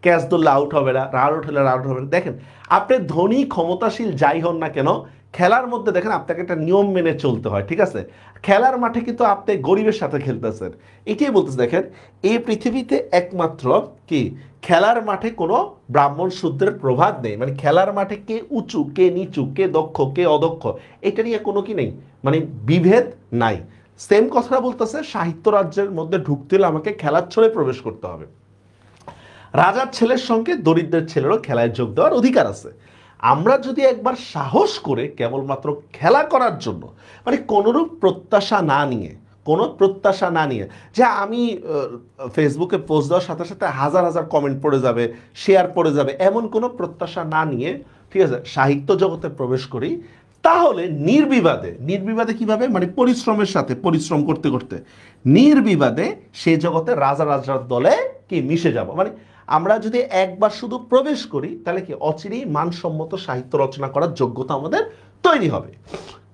ক্যাচ ধরলে আউট হবে না, রান আউট হলে রান আউট হবে না? দেখেন, আপনি ধনী ক্ষমতাশীল যাই হন না কেন, খেলার মধ্যে দেখেন আপনাকে একটা নিয়ম মেনে চলতে হয়, ঠিক আছে? খেলার মাঠে কিন্তু আপনি গরিবের সাথে খেলতেছেন, এটাই বলতেছে। দেখেন, এই পৃথিবীতে একমাত্র কি খেলার মাঠে কোনো ব্রাহ্মণ শূদ্রের প্রভাব নেই, মানে খেলার মাঠে কে উঁচু কে নিচু, কে দক্ষ কে অদক্ষ, এটা নিয়ে কোনো কি নেই, মানে বিভেদ নাই। সেম কথাটা বলতেছে, সাহিত্য রাজ্যের মধ্যে ঢুকতে হলে আমাকে খেলার ছলে প্রবেশ করতে হবে। রাজার ছেলের সঙ্গে দরিদ্রের ছেলেরও খেলায় যোগ দেওয়ার অধিকার আছে। আমরা যদি একবার সাহস করে কেবলমাত্র খেলা করার জন্য, মানে কোনোরূপ প্রত্যাশা না নিয়ে, কোনো প্রত্যাশা না নিয়ে যে আমি ফেসবুকে পোস্ট দেওয়ার সাথে সাথে হাজার হাজার কমেন্ট পড়ে যাবে, শেয়ার পড়ে যাবে, এমন কোনো প্রত্যাশা না নিয়ে, ঠিক আছে, সাহিত্য জগতে প্রবেশ করি, তাহলে নির্বিবাদে কিভাবে, মানে পরিশ্রমের সাথে, পরিশ্রম করতে করতে নির্বিবাদে সেই জগতে রাজা রাজার দলে কি মিশে যাব। মানে আমরা যদি একবার শুধু প্রবেশ করি তাহলে কি অচিরেই মানসম্মত সাহিত্য রচনা করার যোগ্যতা আমাদের তৈরি হবে।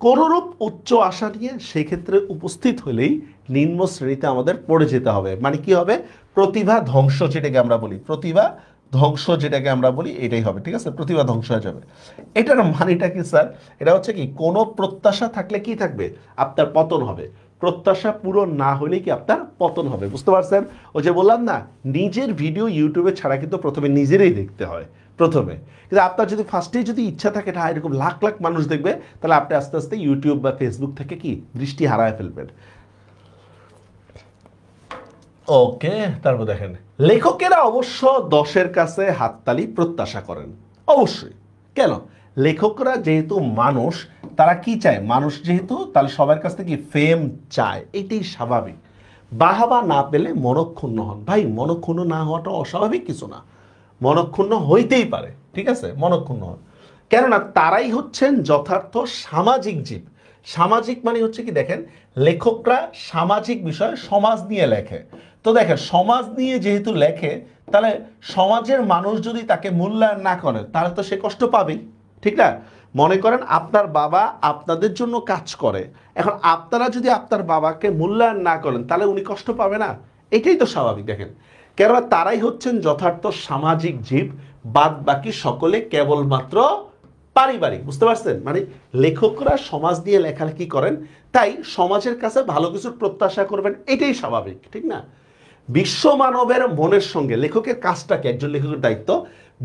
কোনরূপ উচ্চ আশা নিয়ে সেক্ষেত্রে উপস্থিত হলেই নিম্ন শ্রেণীতে আমাদের পড়ে যেতে হবে। মানে কি হবে, প্রতিভা ধ্বংস যেটাকে আমরা বলি, প্রতিভা ধ্বংস যেটাকে আমরা বলি এটাই হবে, ঠিক আছে, প্রতিভা ধ্বংস হয়ে যাবে। এটার মানেটা কি স্যার? এটা হচ্ছে কি, কোনো প্রত্যাশা থাকলে কি থাকবে, আপনার পতন হবে। প্রত্যাশা পূরণ না হলে কি আপনার পতন হবে, বুঝতে পারছেন? ওই যে বললাম না, নিজের ভিডিও ইউটিউবে ছাড়া কিন্তু প্রথমে নিজেরই দেখতে হয় প্রথমে। কিন্তু আপনার যদি ফার্স্টেই যদি ইচ্ছা থাকে না এরকম লাখ লাখ মানুষ দেখবে, তাহলে আপনি আস্তে আস্তে ইউটিউব বা ফেসবুক থেকে কি দৃষ্টি হারায় ফেলবেন। ওকে, তারপর দেখেন, লেখকেরা অবশ্য 10-এর কাছে হাততালি প্রত্যাশা করেন, অবশ্যই। কেন? লেখকরা যেহেতু মানুষ, তারা কি চায়, মানুষ যেহেতু, তাহলে সবার কাছ থেকে ফেম চায়, এটাই স্বাভাবিক। বাহাবা না পেলে মনক্ষুণ্ণ হন। ভাই, মনক্ষুণ্ণ না হওয়াটা অস্বাভাবিক কিছু না, মনক্ষুণ্ণ হইতেই পারে, ঠিক আছে, মনক্ষুণ্ণ হন। কেননা তারাই হচ্ছেন যথার্থ সামাজিক জীব। সামাজিক মানে হচ্ছে কি, দেখেন, লেখকরা সামাজিক বিষয়, সমাজ নিয়ে লেখে। তো দেখেন, সমাজ নিয়ে যেহেতু লেখে, তাহলে সমাজের মানুষ যদি তাকে মূল্যায়ন না করে তাহলে তো সে কষ্ট পাবেই, ঠিক না? মনে করেন আপনার বাবা আপনাদের জন্য কাজ করে, এখন আপনারা যদি আপনার বাবাকে মূল্যায়ন না করেন তাহলে উনি কষ্ট পাবে না? এটাই তো স্বাভাবিক। দেখেন, কেননা তারাই হচ্ছেন যথার্থ সামাজিক জীব, বাদ বাকি সকলে কেবলমাত্র পারিবারিক, বুঝতে পারছেন? মানে লেখকরা সমাজ দিয়ে লেখালেখি করেন, তাই সমাজের কাছে ভালো কিছুর প্রত্যাশা করবেন, এটাই স্বাভাবিক, ঠিক না? বিশ্ব মানবের মনের সঙ্গে, লেখকের কাজটাকে, একজন লেখকের দায়িত্ব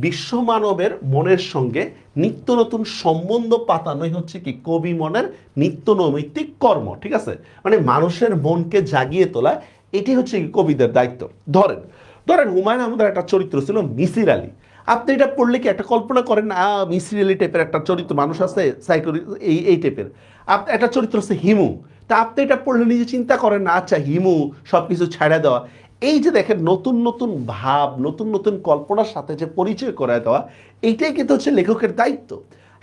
বিশ্ব মানবের মনের সঙ্গে নিত্য নতুন সম্বন্ধ পাতানোই হচ্ছে কি কবি মনের নিত্য নৈমিত্তিক কর্ম, ঠিক আছে? মানে মানুষের মনকে জাগিয়ে তোলা, এটি হচ্ছে কি কবিদের দায়িত্ব। ধরেন ধরেন হুমায়ুন আহমেদের একটা চরিত্র ছিল মিসির আলী। আপনি এটা পড়লে কি একটা কল্পনা করেন না, মিসির আলী টাইপের একটা চরিত্র মানুষ আছে, এই টাইপের একটা চরিত্র আছে হিমু। তা আপনি এটা পড়লে নিজে চিন্তা করেন না, আচ্ছা হিমু সব কিছু ছাড়া দেওয়া। এই যে দেখেন, নতুন নতুন ভাব, নতুন নতুন কল্পনার সাথে যে পরিচয় করায় দেওয়া, এইটাই কিন্তু হচ্ছে লেখকের দায়িত্ব।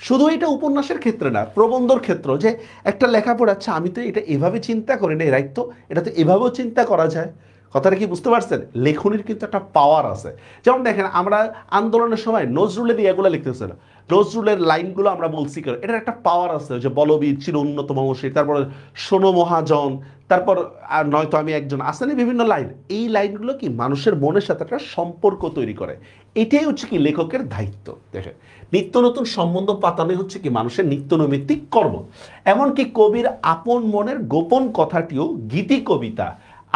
শুধু এটা উপন্যাসের ক্ষেত্রে না, প্রবন্ধর ক্ষেত্র, যে একটা লেখাপড়া, আচ্ছা আমি তো এটা এভাবে চিন্তা করি না, রাইট, তো এটা তো এভাবেও চিন্তা করা যায়। কথাটা কি বুঝতে পারছেন? লেখনির কিন্তু একটা পাওয়ার আছে। যেমন দেখেন, আমরা আন্দোলনের সময় নজরুলের এগুলো লিখতেছিল, নজরুলের লাইনগুলো আমরা বলছি, এটার একটা পাওয়ার আছে, যে বলবীর চির উন্নত মহর্ষি, তারপর শোনো মহাজন, তারপর আর নয়তো আমি একজন, আসলে বিভিন্ন লাইন। এই লাইনগুলো কি মানুষের মনের সাথে একটা সম্পর্ক তৈরি করে, এটাই হচ্ছে কি লেখকের দায়িত্ব। দেখেন, নিত্য নতুন সম্বন্ধ পাতানোই হচ্ছে কি মানুষের নিত্য নৈমিত্তিক কর্ম। এমনকি কবির আপন মনের গোপন কথাটিও গীতি কবিতা।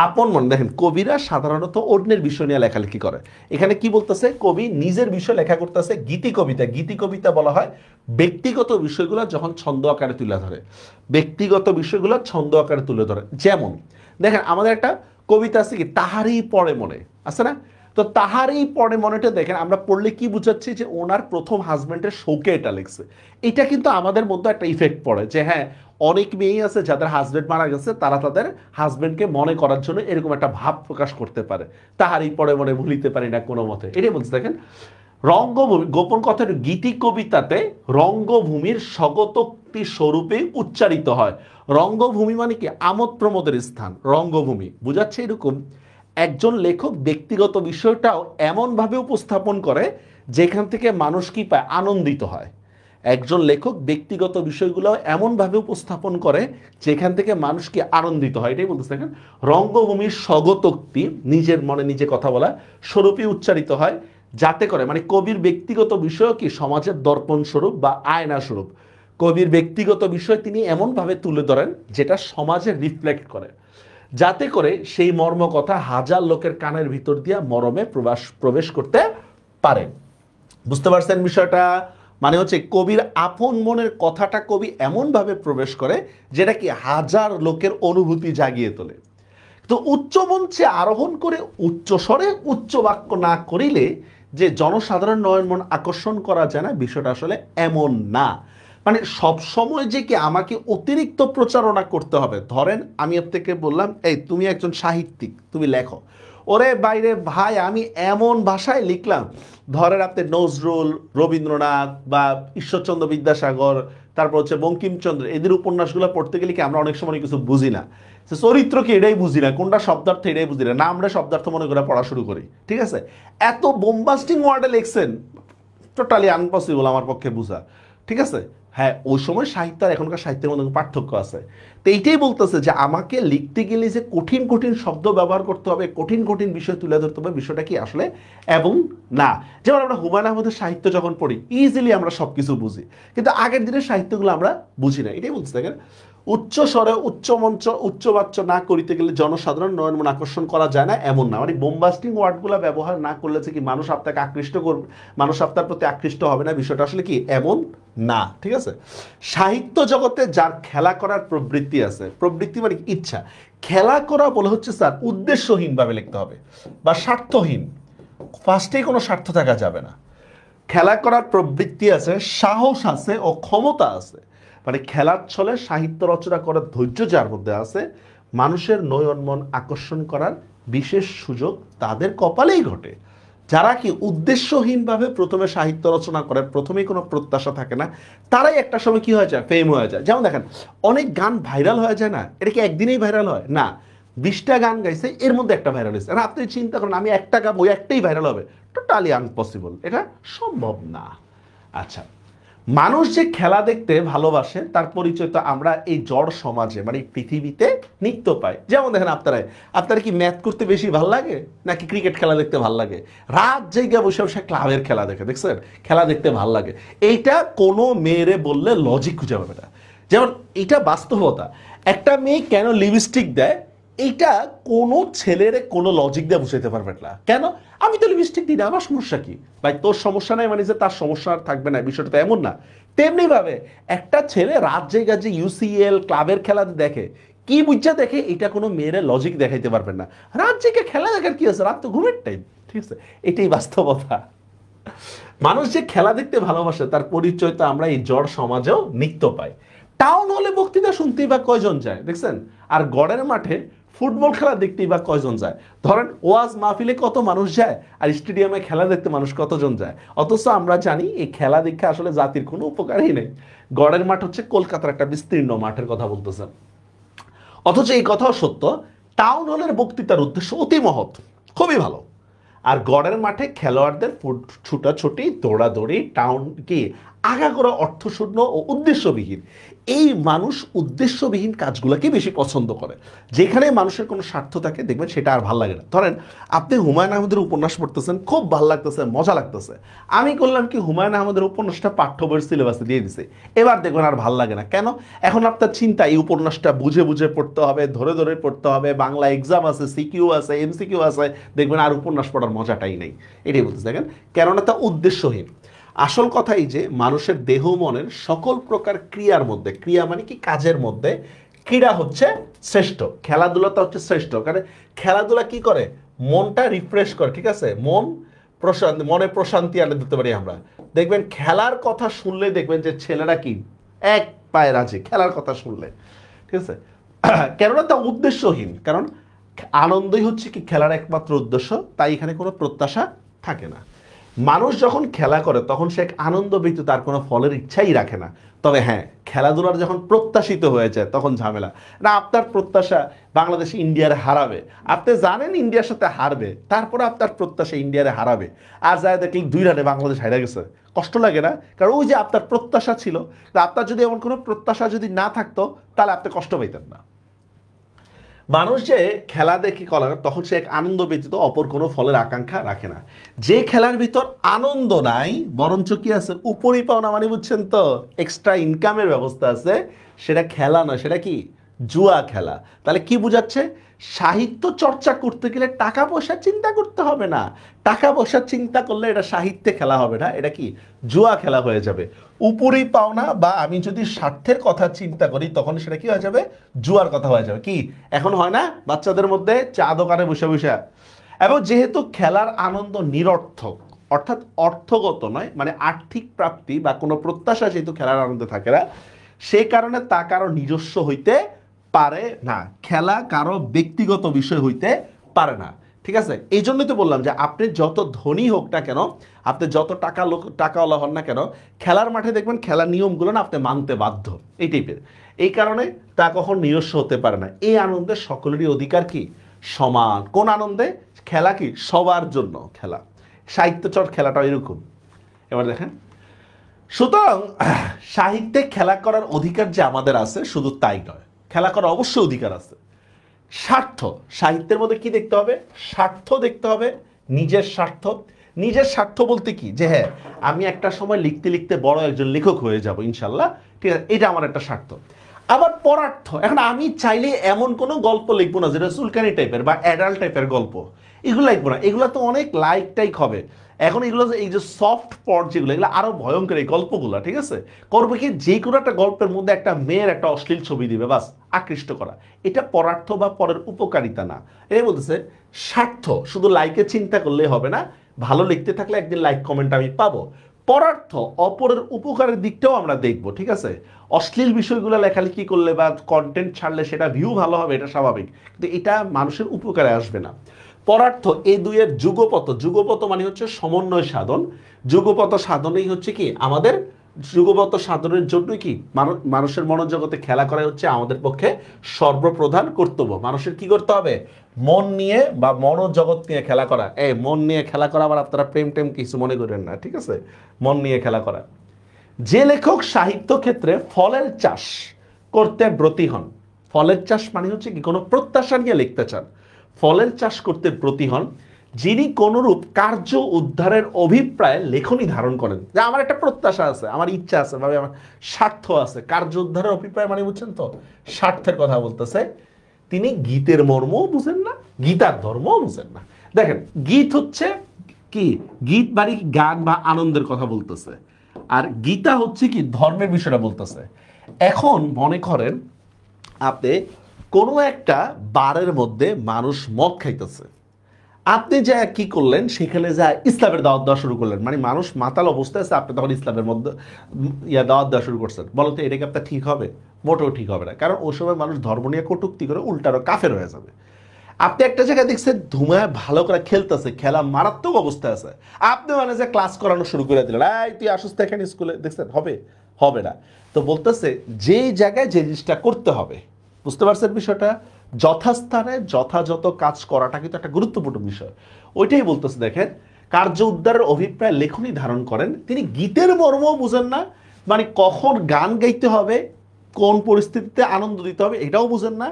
আপন মন, দেখেন, কবিরা সাধারণত অন্যের বিষয় নিয়ে লেখালেখি করে। এখানে কি বলতেছে, কবি নিজের বিষয় লেখা করতেছে গীতি কবিতা। গীতি কবিতা বলা হয় ব্যক্তিগত বিষয়গুলো যখন ছন্দ আকারে তুলে ধরে, ব্যক্তিগত বিষয়গুলো ছন্দ আকারে তুলে ধরে। যেমন দেখেন, আমাদের একটা কবিতা আছে কি, তাহারই পড়ে মনে, আছে না? তো তাহারই পড়ে মনেটা দেখেন, আমরা পড়লে কি বুঝাচ্ছি, যে ওনার প্রথম হাজব্যান্ডের শোকে এটা লিখছে। এটা কিন্তু আমাদের মধ্যে একটা ইফেক্ট পড়ে, যে হ্যাঁ, অনেক মেয়েই আছে যাদের হাজব্যান্ড মারা গেছে, তারা তাদের হাজব্যান্ডকে মনে করার জন্য এরকম একটা ভাব প্রকাশ করতে পারে, তাহারই পড়ে মনে ভুলিতে পারি না কোনো মতে, এটাই বলছে। দেখেন, রঙ্গভূমি, গোপন কথার গীতি কবিতাতে রঙ্গভূমির স্বগতোক্তি স্বরূপে উচ্চারিত হয়। রঙ্গভূমি মানে কি, আমোদ প্রমোদের স্থান, রঙ্গভূমি বুঝাচ্ছে এরকম একজন লেখক ব্যক্তিগত বিষয়টাও এমনভাবে উপস্থাপন করে যেখান থেকে মানুষ কি পায়, আনন্দিত হয়। একজন লেখক ব্যক্তিগত বিষয়গুলো এমনভাবে উপস্থাপন করে যেখান থেকে মানুষ কি আনন্দিত হয়, এটাই বলতেছে। দেখেন, রঙ্গভূমির স্বগতোক্তি, নিজের মনে নিজে কথা বলা, স্বরূপে উচ্চারিত হয়, যাতে করে, মানে কবির ব্যক্তিগত বিষয় কি সমাজের দর্পণ স্বরূপ বা আয়না স্বরূপ। কবির ব্যক্তিগত বিষয় তিনি এমনভাবে তুলে ধরেন যেটা সমাজে রিফ্লেক্ট করে, যাতে করে সেই মর্ম কথা হাজার লোকের কানের ভিতর দিয়ে মরমে প্রবেশ করতে পারে। বুঝতে পারছেন বিষয়টা? মানে হচ্ছে কবির আপন মনের কথাটা কবি এমনভাবে প্রবেশ করে যেটা কি হাজার লোকের অনুভূতি জাগিয়ে তোলে। তো উচ্চ মঞ্চে আরোহণ করে উচ্চ স্বরে উচ্চ বাক্য না করিলে যে জনসাধারণ নয়ন মন আকর্ষণ করা যায় না, বিষয়টা আসলে এমন না। মানে সব সময় যে কি আমাকে অতিরিক্ত প্রচারণা করতে হবে। ধরেন আমি আপনাকে বললাম, এই তুমি একজন সাহিত্যিক, তুমি লেখো। ওরে বাইরে ভাই, আমি এমন ভাষায় লিখলাম, ধরেন আপনি নজরুল, রবীন্দ্রনাথ বা ঈশ্বরচন্দ্র বিদ্যাসাগর, তারপর হচ্ছে বঙ্কিমচন্দ্র, এদের উপন্যাসগুলো পড়তে গেলে কি আমরা অনেক সময় কিছু বুঝি না, চরিত্র কি এটাই বুঝি না, কোনটা শব্দার্থ এটাই বুঝি না, না আমরা শব্দার্থ মনে করে পড়া শুরু করি। ঠিক আছে, এত বোম্বাস্টিং ওয়ার্ডে লিখছেন, টোটালি আনপসিবল আমার পক্ষে বোঝা। ঠিক আছে, হ্যাঁ ওই সময় সাহিত্য আর এখনকার সাহিত্যের মধ্যে পার্থক্য আছে। তো এইটাই বলতেছে যে আমাকে লিখতে গেলে যে কঠিন কঠিন শব্দ ব্যবহার করতে হবে, কঠিন কঠিন বিষয় তুলে ধরতে হবে, বিষয়টা কি আসলে এবং না। যেমন আমরা হুমায়ুন আহমেদের সাহিত্য যখন পড়ি, ইজিলি আমরা সব কিছু বুঝি, কিন্তু আগের দিনের সাহিত্যগুলো আমরা বুঝি না। এটাই বলতে দেখেন, উচ্চ স্বরে উচ্চ মঞ্চ উচ্চবাচ্য না করিতে গেলে জনসাধারণ নয়ন মন আকর্ষণ করা যায় না, এমন না। মানে বোম্বাস্টিং ওয়ার্ডগুলো ব্যবহার না করলে যে কি মানুষ আপনাকে আকৃষ্ট করবে, মানুষ আপনার প্রতি আকৃষ্ট হবে না, বিষয়টা আসলে কি এমন না। ঠিক আছে, সাহিত্য জগতে যার খেলা করার প্রবৃত্তি আছে, প্রবৃত্তি মানে ইচ্ছা, খেলা করা বলে হচ্ছে স্যার উদ্দেশ্যহীনভাবে লিখতে হবে বা স্বার্থহীন, ফার্স্টেই কোনো স্বার্থ থাকা যাবে না। খেলা করার প্রবৃত্তি আছে, সাহস আছে ও ক্ষমতা আছে। মানে খেলার ছলে সাহিত্য রচনা করার ধৈর্য যার মধ্যে আছে, মানুষের নয়ন মন আকর্ষণ করার বিশেষ সুযোগ তাদের কপালেই ঘটে। যারা কি উদ্দেশ্যহীনভাবে প্রথমে সাহিত্য রচনা করে, প্রথমেই কোনো প্রত্যাশা থাকে না, তারাই একটা সময় কি হয়ে যায়, ফেম হয়ে যায়। যেমন দেখেন অনেক গান ভাইরাল হয়ে যায় না, এটা কি একদিনেই ভাইরাল হয় না, 20টা গান গাইছে এর মধ্যে একটা ভাইরাল হয়েছে। আর আপনি চিন্তা করেন আমি একটা গান ওই একটাই ভাইরাল হবে, টোটালি আনপসিবল, এটা সম্ভব না। আচ্ছা, মানুষ যে খেলা দেখতে ভালোবাসে তার পরিচয় তো আমরা এই জড় সমাজে মানে পৃথিবীতে নিত্য পাই। যেমন দেখেন আপনারা কি ম্যাথ করতে বেশি ভালো লাগে নাকি ক্রিকেট খেলা দেখতে ভালো লাগে? রাত জায়গা বসে বসে ক্লাবের খেলা দেখে, দেখছেন খেলা দেখতে ভালো লাগে, এইটা কোনো মেয়েরে বললে লজিক খুঁজে পাবে না। যেমন এটা বাস্তবতা, একটা মেয়ে কেন লিপস্টিক দেয়, এইটা কোনো ছেলের কোনো লজিক দিয়ে বুঝাইতে পারবে না। কেন? আমি তো লিপস্টিক দিই না, আমার সমস্যা কি? ভাই তোর সমস্যা নাই মানে যে তার সমস্যা আর থাকবে না, বিষয়টা তো এমন না। তেমনি ভাবে একটা ছেলে রাত জায়গা যে ইউসিএল ক্লাবের খেলা দেখে, কি বুঝা দেখে, এটা কোনো মেয়ের লজিক দেখাইতে পারবেন না। রাত জেগে খেলা দেখার কি আছে, রাত তো ঘুমের টাইম। ঠিক আছে, এটাই বাস্তবতা। মানুষ যে খেলা দেখতে ভালোবাসে তার পরিচয় তো আমরা এই জড় সমাজেও নিত্য পাই। টাউন হলে বক্তৃতা শুনতেই বা কয়জন যায় দেখছেন, আর গড়ের মাঠে ফুটবল খেলা দেখতেই বা কয়জন যায়? ধরেন ওয়াজ মাহফিলে কত মানুষ যায়, আর স্টেডিয়ামে খেলা দেখতে মানুষ কতজন যায়? অথচ আমরা জানি এই খেলা দেখে আসলে জাতির কোনো উপকারই নেই। গড়ের মাঠ হচ্ছে কলকাতার একটা বিস্তীর্ণ মাঠের কথা বলতেছেন। অথচ এই কথাও সত্য, টাউন হলের বক্তৃতার উদ্দেশ্য অতি মহৎ, খুবই ভালো। আর গড়ের মাঠে খেলোয়াড়দের ছুটাছুটি দৌড়াদৌড়ি, টাউন কি আগাগোড়া অর্থশূন্য ও উদ্দেশ্যবিহীন। এই মানুষ উদ্দেশ্যবিহীন কাজগুলোকে বেশি পছন্দ করে। যেখানে মানুষের কোনো স্বার্থ থাকে দেখবেন সেটা আর ভাল লাগে না। ধরেন আপনি হুমায়ুন আহমেদের উপন্যাস পড়তেছেন, খুব ভালো লাগতেছে, মজা লাগতেছে, আমি করলাম কি হুমায়ুন আহমেদের উপন্যাসটা পাঠ্য বইয়ের সিলেবাসে দিয়ে দিছে, এবার দেখবেন আর ভাল লাগে না। কেন? এখন আপনার চিন্তা এই উপন্যাসটা বুঝে বুঝে পড়তে হবে, ধরে ধরে পড়তে হবে, বাংলা এক্সাম আছে, সিকিউ আছে, এমসিকিউ আছে, দেখবেন আর উপন্যাস পড়ার মজাটাই নেই। এটাই বলতে দেখেন, কেননা তা উদ্দেশ্যহীন। আসল কথা এই যে মানুষের দেহ মনের সকল প্রকার ক্রিয়ার মধ্যে, ক্রিয়া মানে কি কাজের মধ্যে, ক্রীড়া হচ্ছে শ্রেষ্ঠ, খেলাধুলাটা হচ্ছে শ্রেষ্ঠ। কারণ খেলাধুলা কি করে, মনটা রিফ্রেশ করে। ঠিক আছে, প্রশান্তি, মনে প্রশান্তি আনে দিতে পারি আমরা। দেখবেন খেলার কথা শুনলে দেখবেন যে ছেলেরা কি এক পায়ে রাজি খেলার কথা শুনলে। ঠিক আছে, কেননা তা উদ্দেশ্যহীন, কারণ আনন্দই হচ্ছে কি খেলার একমাত্র উদ্দেশ্য, তাই এখানে কোনো প্রত্যাশা থাকে না। মানুষ যখন খেলা করে তখন সে এক আনন্দ ব্যতীত তার কোনো ফলের ইচ্ছাই রাখে না। তবে হ্যাঁ, খেলাধুলার যখন প্রত্যাশিত হয়ে যায় তখন ঝামেলা। না আপনার প্রত্যাশা বাংলাদেশ ইন্ডিয়ারে হারাবে, আপনি জানেন ইন্ডিয়ার সাথে হারবে, তারপরে আপনার প্রত্যাশা ইন্ডিয়ারে হারাবে, আর যায় দেখলেন 2 রানে বাংলাদেশ হারা গেছে, কষ্ট লাগে না? কারণ ওই যে আপনার প্রত্যাশা ছিল, আপনার যদি এমন কোনো প্রত্যাশা যদি না থাকতো তাহলে আপনি কষ্ট পাইতেন না। মানুষ যে খেলা দেখে করা তখন সে এক আনন্দ ব্যতীত অপর কোনো ফলের আকাঙ্ক্ষা রাখে না। যে খেলার ভিতর আনন্দ নাই, বরঞ্চ কি আছে উপরি পাওনা, মানে বুঝছেন তো, এক্সট্রা ইনকামের ব্যবস্থা আছে, সেটা খেলা নয়, সেটা কি জুয়া খেলা। তাহলে কি বুঝাচ্ছে, সাহিত্য চর্চা করতে গেলে টাকা পয়সা চিন্তা করতে হবে না। টাকা পয়সা চিন্তা করলে এটা সাহিত্যে খেলা হবে না, এটা কি জুয়া খেলা হয়ে যাবে। উপরি পাওনা বা আমি যদি স্বার্থের কথা চিন্তা করি তখন সেটা কি হয়ে যাবে, জুয়ার কথা হয়ে যাবে। কি এখন হয় না বাচ্চাদের মধ্যে চা দোকানে বসে বসে? এবং যেহেতু খেলার আনন্দ নিরর্থক, অর্থাৎ অর্থগত নয়, মানে আর্থিক প্রাপ্তি বা কোনো প্রত্যাশা যেহেতু খেলার আনন্দে থাকে না, সে কারণে তা কারো নিজস্ব হইতে পারে না। খেলা কারো ব্যক্তিগত বিষয় হইতে পারে না। ঠিক আছে, এই জন্যই তো বললাম যে আপনি যত ধনী হোক না কেন, আপনি যত টাকাওয়ালা হন না কেন, খেলার মাঠে দেখবেন খেলার নিয়মগুলো না আপনি মানতে বাধ্য, এই টাইপের। এই কারণে তা কখন নিজস্ব হতে পারে না। এই আনন্দে সকলেরই অধিকার কি সমান। কোন আনন্দে? খেলা কি সবার জন্য খেলা। সাহিত্যচর খেলাটা এরকম। এবার দেখেন, সুতরাং সাহিত্যে খেলা করার অধিকার যে আমাদের আছে শুধু তাই নয়, খেলা করার অবশ্যই অধিকার আছে। স্বার্থ, সাহিত্যের মধ্যে কি দেখতে হবে? স্বার্থ দেখতে হবে, নিজের স্বার্থ। নিজের স্বার্থ বলতে কি, যে হ্যাঁ আমি একটা সময় লিখতে লিখতে বড় একজন লেখক হয়ে যাব ইনশাল্লাহ, ঠিক আছে, এটা আমার একটা স্বার্থ। আবার পরার্থ, এখন আমি চাইলে এমন কোনো গল্প লিখবো না যেটা সুলকানি টাইপের বা অ্যাডাল্ট টাইপের গল্প, এগুলো লিখবো না, এগুলো তো অনেক লাইক টাইক হবে। এখন এগুলো এই যে সফট পট যেগুলো, এগুলো আরো ভয়ঙ্কর এই গল্পগুলো, ঠিক আছে। করবে কি, যে কোনো একটা গল্পের মধ্যে একটা মেয়ের একটা অশ্লীল ছবি দিবে, বাস আকৃষ্ট করা। এটা পরার্থ বা পরের উপকারিতা না। এই বলতেছে স্বার্থ, শুধু লাইকে চিন্তা করলে হবে না, ভালো লিখতে থাকলে একদিন লাইক কমেন্ট আমি পাবো। পরার্থ, অপরের উপকারের দিকটাও আমরা দেখবো, ঠিক আছে। অশ্লীল বিষয়গুলো লেখালেখি করলে বা কন্টেন্ট ছাড়লে সেটা ভিউ ভালো হবে, এটা স্বাভাবিক, কিন্তু এটা মানুষের উপকারে আসবে না। পরার্থ, এই দুইয়ের যুগপত, যুগপত মানে হচ্ছে সমন্বয় সাধন। যুগপত সাধনেই হচ্ছে কি আমাদের, যুগপত সাধনের জন্য কি মানুষের মনোজগতে খেলা করা হচ্ছে আমাদের পক্ষে সর্বপ্রধান কর্তব্য। মানুষের কি করতে হবে? মন নিয়ে বা মনোজগৎ নিয়ে খেলা করা। এই মন নিয়ে খেলা করা আবার আপনারা প্রেম টেম কিছু মনে করেন না, ঠিক আছে, মন নিয়ে খেলা করা। যে লেখক সাহিত্য ক্ষেত্রে ফলের চাষ করতে ব্রতী হন, ফলের চাষ মানে হচ্ছে কি কোনো প্রত্যাশা নিয়ে লিখতে চান, ফলের চাষ করতে ব্রতী হন, যিনি কোনরূপ কার্য উদ্ধারের অভিপ্রায় লেখনী ধারণ করেন, যে আমার একটা প্রত্যাশা আছে, আমার ইচ্ছা আছে, ভাবে আমার স্বার্থ আছে। কার্য উদ্ধারের অভিপ্রায় মানে বুঝছেন তো, স্বার্থের কথা বলতেছে। তিনি গীতের মর্মও বুঝেন না, গীতার ধর্মও বুঝেন না। দেখেন, গীত হচ্ছে কি, গীত মানে গান বা আনন্দের কথা বলতেছে, আর গীতা হচ্ছে কি ধর্মের বিষয়টা বলতেছে। এখন মনে করেন আপনি কোনো একটা বারের মধ্যে মানুষ মদ খাইতেছে, আপনি যা কি করলেন, সেখানে যা ইসলামের দাওয়াত দেওয়া শুরু করলেন, মানে মানুষ মাতাল অবস্থায় আছে, আপনি তখন ইসলামের মধ্যে দাওয়াত দেওয়া শুরু করছেন। বলতো এটা কি আপনার ঠিক হবে? মোটেও ঠিক হবে না, কারণ ওই সময় মানুষ ধর্ম নিয়ে কটূক্তি করে উল্টারও কাফের হয়ে যাবে। আপনি একটা জায়গায় দেখছেন ধুমায় ভালো করে খেলতেছে, খেলা মারাত্মক অবস্থায় আছে, আপনি মানে যে ক্লাস করানো শুরু করে দিলেন, এই তুই আসুস এখানে স্কুলে, দেখছেন হবে? হবে না। তো বলতেছে যে জায়গায় যে জিনিসটা করতে হবে, বুঝতে পারছেন বিষয়টা, যথাস্থানে যথাযথ কাজ করাটা কিন্তু একটা গুরুত্বপূর্ণ বিষয়। ওইটাই বলতেছে। দেখেন, কার্য উদ্ধারের অভিপ্রায় লেখনী ধারণ করেন, তিনি গীতের মর্মও বুঝেন না, মানে কখন গান গাইতে হবে, কোন পরিস্থিতিতে আনন্দ দিতে হবে এটাও বুঝেন না,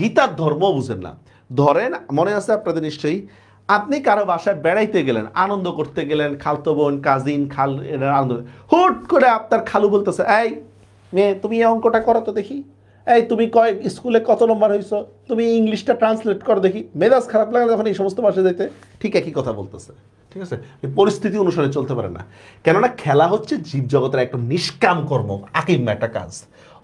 গীতার ধর্মও বুঝেন না। ধরেন, মনে আছে আপনাদের নিশ্চয়ই, আপনি কারো বাসায় বেড়াইতে গেলেন, আনন্দ করতে গেলেন, খালতো বোন, কাজিন, খাল, আনন্দ, হুট করে আপনার খালু বলতেছে, এই মেয়ে তুমি এই অঙ্কটা করো তো দেখি, এই তুমি স্কুলে কত নম্বর হয়েছ, তুমি ইংলিশটা ট্রান্সলেট করো দেখি। মেজাজ খারাপ লাগে যখন এই সমস্ত ভাষা যেতে, ঠিক একই কথা বলতেছে, ঠিক আছে। পরিস্থিতি অনুসারে চলতে পারে না, কেননা খেলা হচ্ছে জীবজগতের একটা নিষ্কাম কর্ম, আকিম একটা কাজ।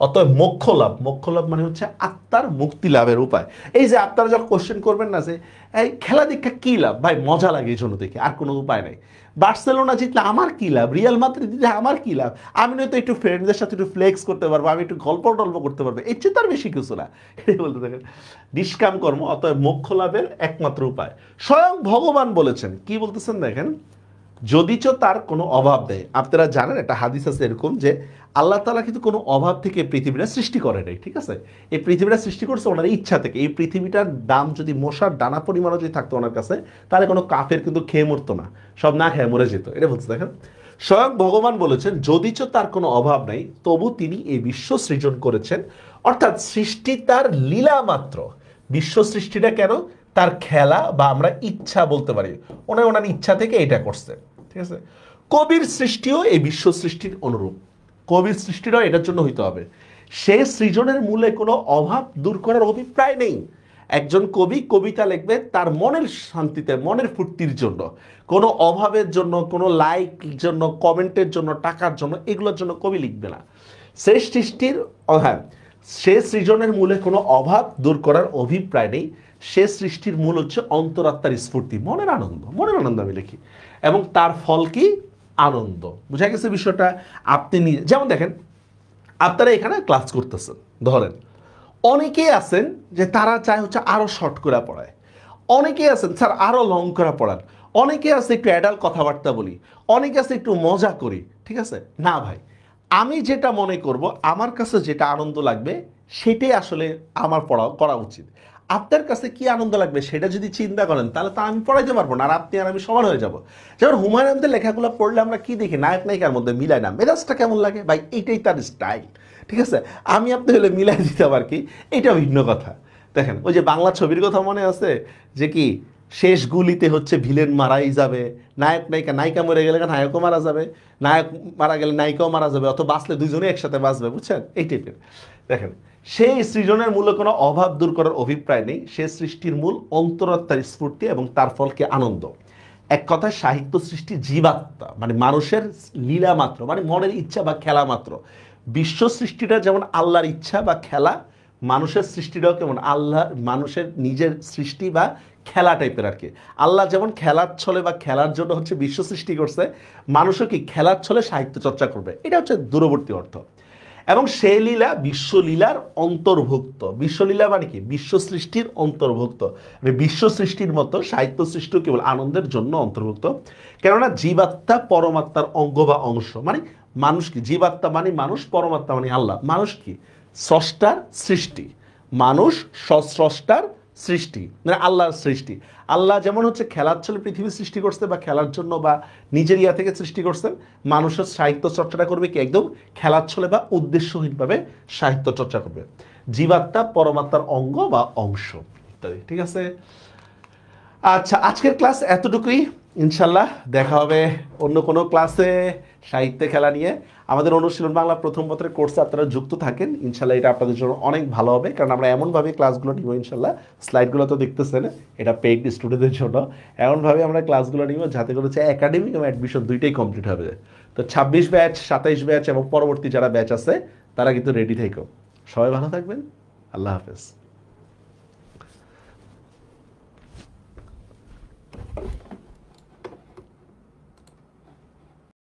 অতএব মোক্ষ লাভ, মোক্ষ লাভ মানে হচ্ছে আত্মার মুক্তি লাভের উপায়। এই যে আপনারা যখন কোশ্চেন করবেন না যে এই খেলা দীক্ষা কী লাভ, ভাই মজা লাগে এই জন্য দেখে, আর কোনো উপায় নাই। বার্সেলোনা জিতলে আমার কী লাভ, রিয়াল মাদ্রিদ জিতলে আমার কী লাভ, আমি নয়তো একটু ফ্রেন্ডদের সাথে একটু ফ্লেক্স করতে পারবো, আমি একটু গল্প টল্প করতে পারবো, এর চেয়ে তার বেশি কিছু না। এটাই বলতে থাকেন, নিষ্কাম কর্ম অতএব মোক্ষ লাভের একমাত্র উপায়। স্বয়ং ভগবান বলেছেন, কি বলতেছেন দেখেন, যদিচ তার কোনো অভাব দেয়। আপনারা জানেন একটা হাদিস আছে এরকম, যে আল্লাহ তাআলা কিন্তু কোনো অভাব থেকে পৃথিবীটা সৃষ্টি করে নাই, ঠিক আছে। এই পৃথিবীটা সৃষ্টি করছে ওনার ইচ্ছা থেকে। এই পৃথিবীটার দাম যদি মশার দানা পরিমাণও যদি থাকতো ওনার কাছে, তাহলে কোনো কাফের কিন্তু খেয়ে মরতো না, সব না খেয়ে মরে যেত। এটা বলছে দেখেন, স্বয়ং ভগবান বলেছেন যদিচ তার কোনো অভাব নাই, তবু তিনি এই বিশ্ব সৃজন করেছেন। অর্থাৎ সৃষ্টি তার লীলা মাত্র। বিশ্ব সৃষ্টিটা কেন? তার খেলা বা আমরা ইচ্ছা বলতে পারি, ওনার ইচ্ছা থেকে এটা করছে, ঠিক আছে। কবির সৃষ্টিও এই বিশ্ব সৃষ্টির অনুরূপ, কবির সৃষ্টিটাও এটার জন্য হইতে হবে। সে সৃজনের মূলে কোনো অভাব দূর করার অভিপ্রায় নেই। একজন কবি কবিতা লিখবে তার মনের শান্তিতে, মনের ফুর্তির জন্য, কোনো অভাবের জন্য, কোনো লাইক জন্য, কমেন্টের জন্য, টাকার জন্য, এগুলোর জন্য কবি লিখবে না। সে সৃষ্টির, হ্যাঁ, সে সৃজনের মূলে কোনো অভাব দূর করার অভিপ্রায় নেই। সে সৃষ্টির মূল হচ্ছে অন্তরাত্মার স্ফূর্তি, মনের আনন্দ, মনের আনন্দ আমি লিখি। এবং তার ফল কি আনন্দ। বুঝা গেছে বিষয়টা? আপনি নিজে যেমন দেখেন, আপনারা এখানে ক্লাস করতেছেন, ধরেন অনেকেই আছেন যে তারা চায় হচ্ছে আরো শর্ট করে পড়ায়, অনেকেই আছেন স্যার আরো লং করে পড়ান, অনেকে আছে একটু অ্যাডাল্ট কথাবার্তা বলি, অনেকে আছে একটু মজা করি, ঠিক আছে? না ভাই, আমি যেটা মনে করব, আমার কাছে যেটা আনন্দ লাগবে সেটাই আসলে আমার পড়া করা উচিত। আপনার কাছে কি আনন্দ লাগবে সেটা যদি চিন্তা করেন তাহলে তো আমি পড়াইতে পারবো না, আর আপনি আর আমি সমান হয়ে যাব। যেমন হুমায়ুন আহমেদের লেখাগুলো পড়লে আমরা কি দেখি, নায়ক নায়িকার মধ্যে মিলায় না, মেজাজটা কেমন লাগে ভাই, এইটাই তার স্টাইল, ঠিক আছে? আমি আপনি হলে মিলাই দিতে পার কি, এটা ভিন্ন কথা। দেখেন ওই যে বাংলা ছবির কথা মনে আছে, যে কি শেষ গুলিতে হচ্ছে ভিলেন মারাই যাবে, নায়ক নায়িকা, নায়িকা মরে গেলে নায়কও মারা যাবে, নায়ক মারা গেলে নায়িকাও মারা যাবে, অত বাঁচলে দুইজনে একসাথে বাঁচবে, বুঝছেন? এই টাইপের। দেখেন সেই সৃজনের মূলে কোনো অভাব দূর করার অভিপ্রায় নেই, সে সৃষ্টির মূল অন্তরাত্মার স্ফূর্তি এবং তার ফলকে আনন্দ। এক কথায় সাহিত্য সৃষ্টি জীবাত্মা, মানে মানুষের লীলা মাত্র, মানে মনের ইচ্ছা বা খেলা মাত্র। বিশ্ব সৃষ্টিটা যেমন আল্লাহর ইচ্ছা বা খেলা, মানুষের সৃষ্টিটাও কেমন আল্লাহ মানুষের নিজের সৃষ্টি বা খেলা টাইপের আর কি। আল্লাহ যেমন খেলার ছলে বা খেলার জন্য হচ্ছে বিশ্ব সৃষ্টি করছে, মানুষও কি খেলার ছলে সাহিত্য চর্চা করবে, এটা হচ্ছে দূরবর্তী অর্থ। এবং সে লীলা বিশ্বলীলার অন্তর্ভুক্ত। বিশ্বলীলা মানে কি, বিশ্ব সৃষ্টির অন্তর্ভুক্ত। বিশ্ব সৃষ্টির মতো সাহিত্য সৃষ্টি কেবল আনন্দের জন্য অন্তর্ভুক্ত, কেননা জীবাত্মা পরমাত্মার অঙ্গ বা অংশ। মানে মানুষ কি, জীবাত্মা মানে মানুষ, পরমাত্মা মানে আল্লাহ। মানুষ কি, স্রষ্টার সৃষ্টি, মানুষ স্রষ্টার সৃষ্টি, মানে আল্লাহর সৃষ্টি। আল্লাহ যেমন হচ্ছে খেলার ছলে পৃথিবী সৃষ্টি করছে বা খেলার জন্য বা নিজের ইয়া থেকে সৃষ্টি করছেন, মানুষের সাহিত্য চর্চাটা করবে কি একদম খেলার ছলে বা উদ্দেশ্যহীনভাবে সাহিত্য চর্চা করবে। জীবাত্মা পরমাত্মার অঙ্গ বা অংশ ইত্যাদি, ঠিক আছে? আচ্ছা, আজকের ক্লাস এতটুকুই। ইনশাল্লাহ দেখা হবে অন্য কোনো ক্লাসে সাহিত্যে খেলা নিয়ে। আমাদের অনুশীলন বাংলা প্রথম পত্রের কোর্সে আপনারা যুক্ত থাকেন, ইনশাল্লাহ এটা আপনাদের জন্য অনেক ভালো হবে, কারণ আমরা এমনভাবে ক্লাসগুলো নিব, ইনশাল্লাহ স্লাইডগুলো তো দেখতেছেন, এটা পেইড স্টুডেন্টদের জন্য। এমনভাবে আমরা ক্লাসগুলো নিব যাতে করে হচ্ছে একাডেমিক এবং অ্যাডমিশন দুইটাই কমপ্লিট হবে। তো 26 ব্যাচ, 27 ব্যাচ এবং পরবর্তী যারা ব্যাচ আছে তারা কিন্তু রেডি থেকো। সবাই ভালো থাকবেন, আল্লাহ হাফেজ।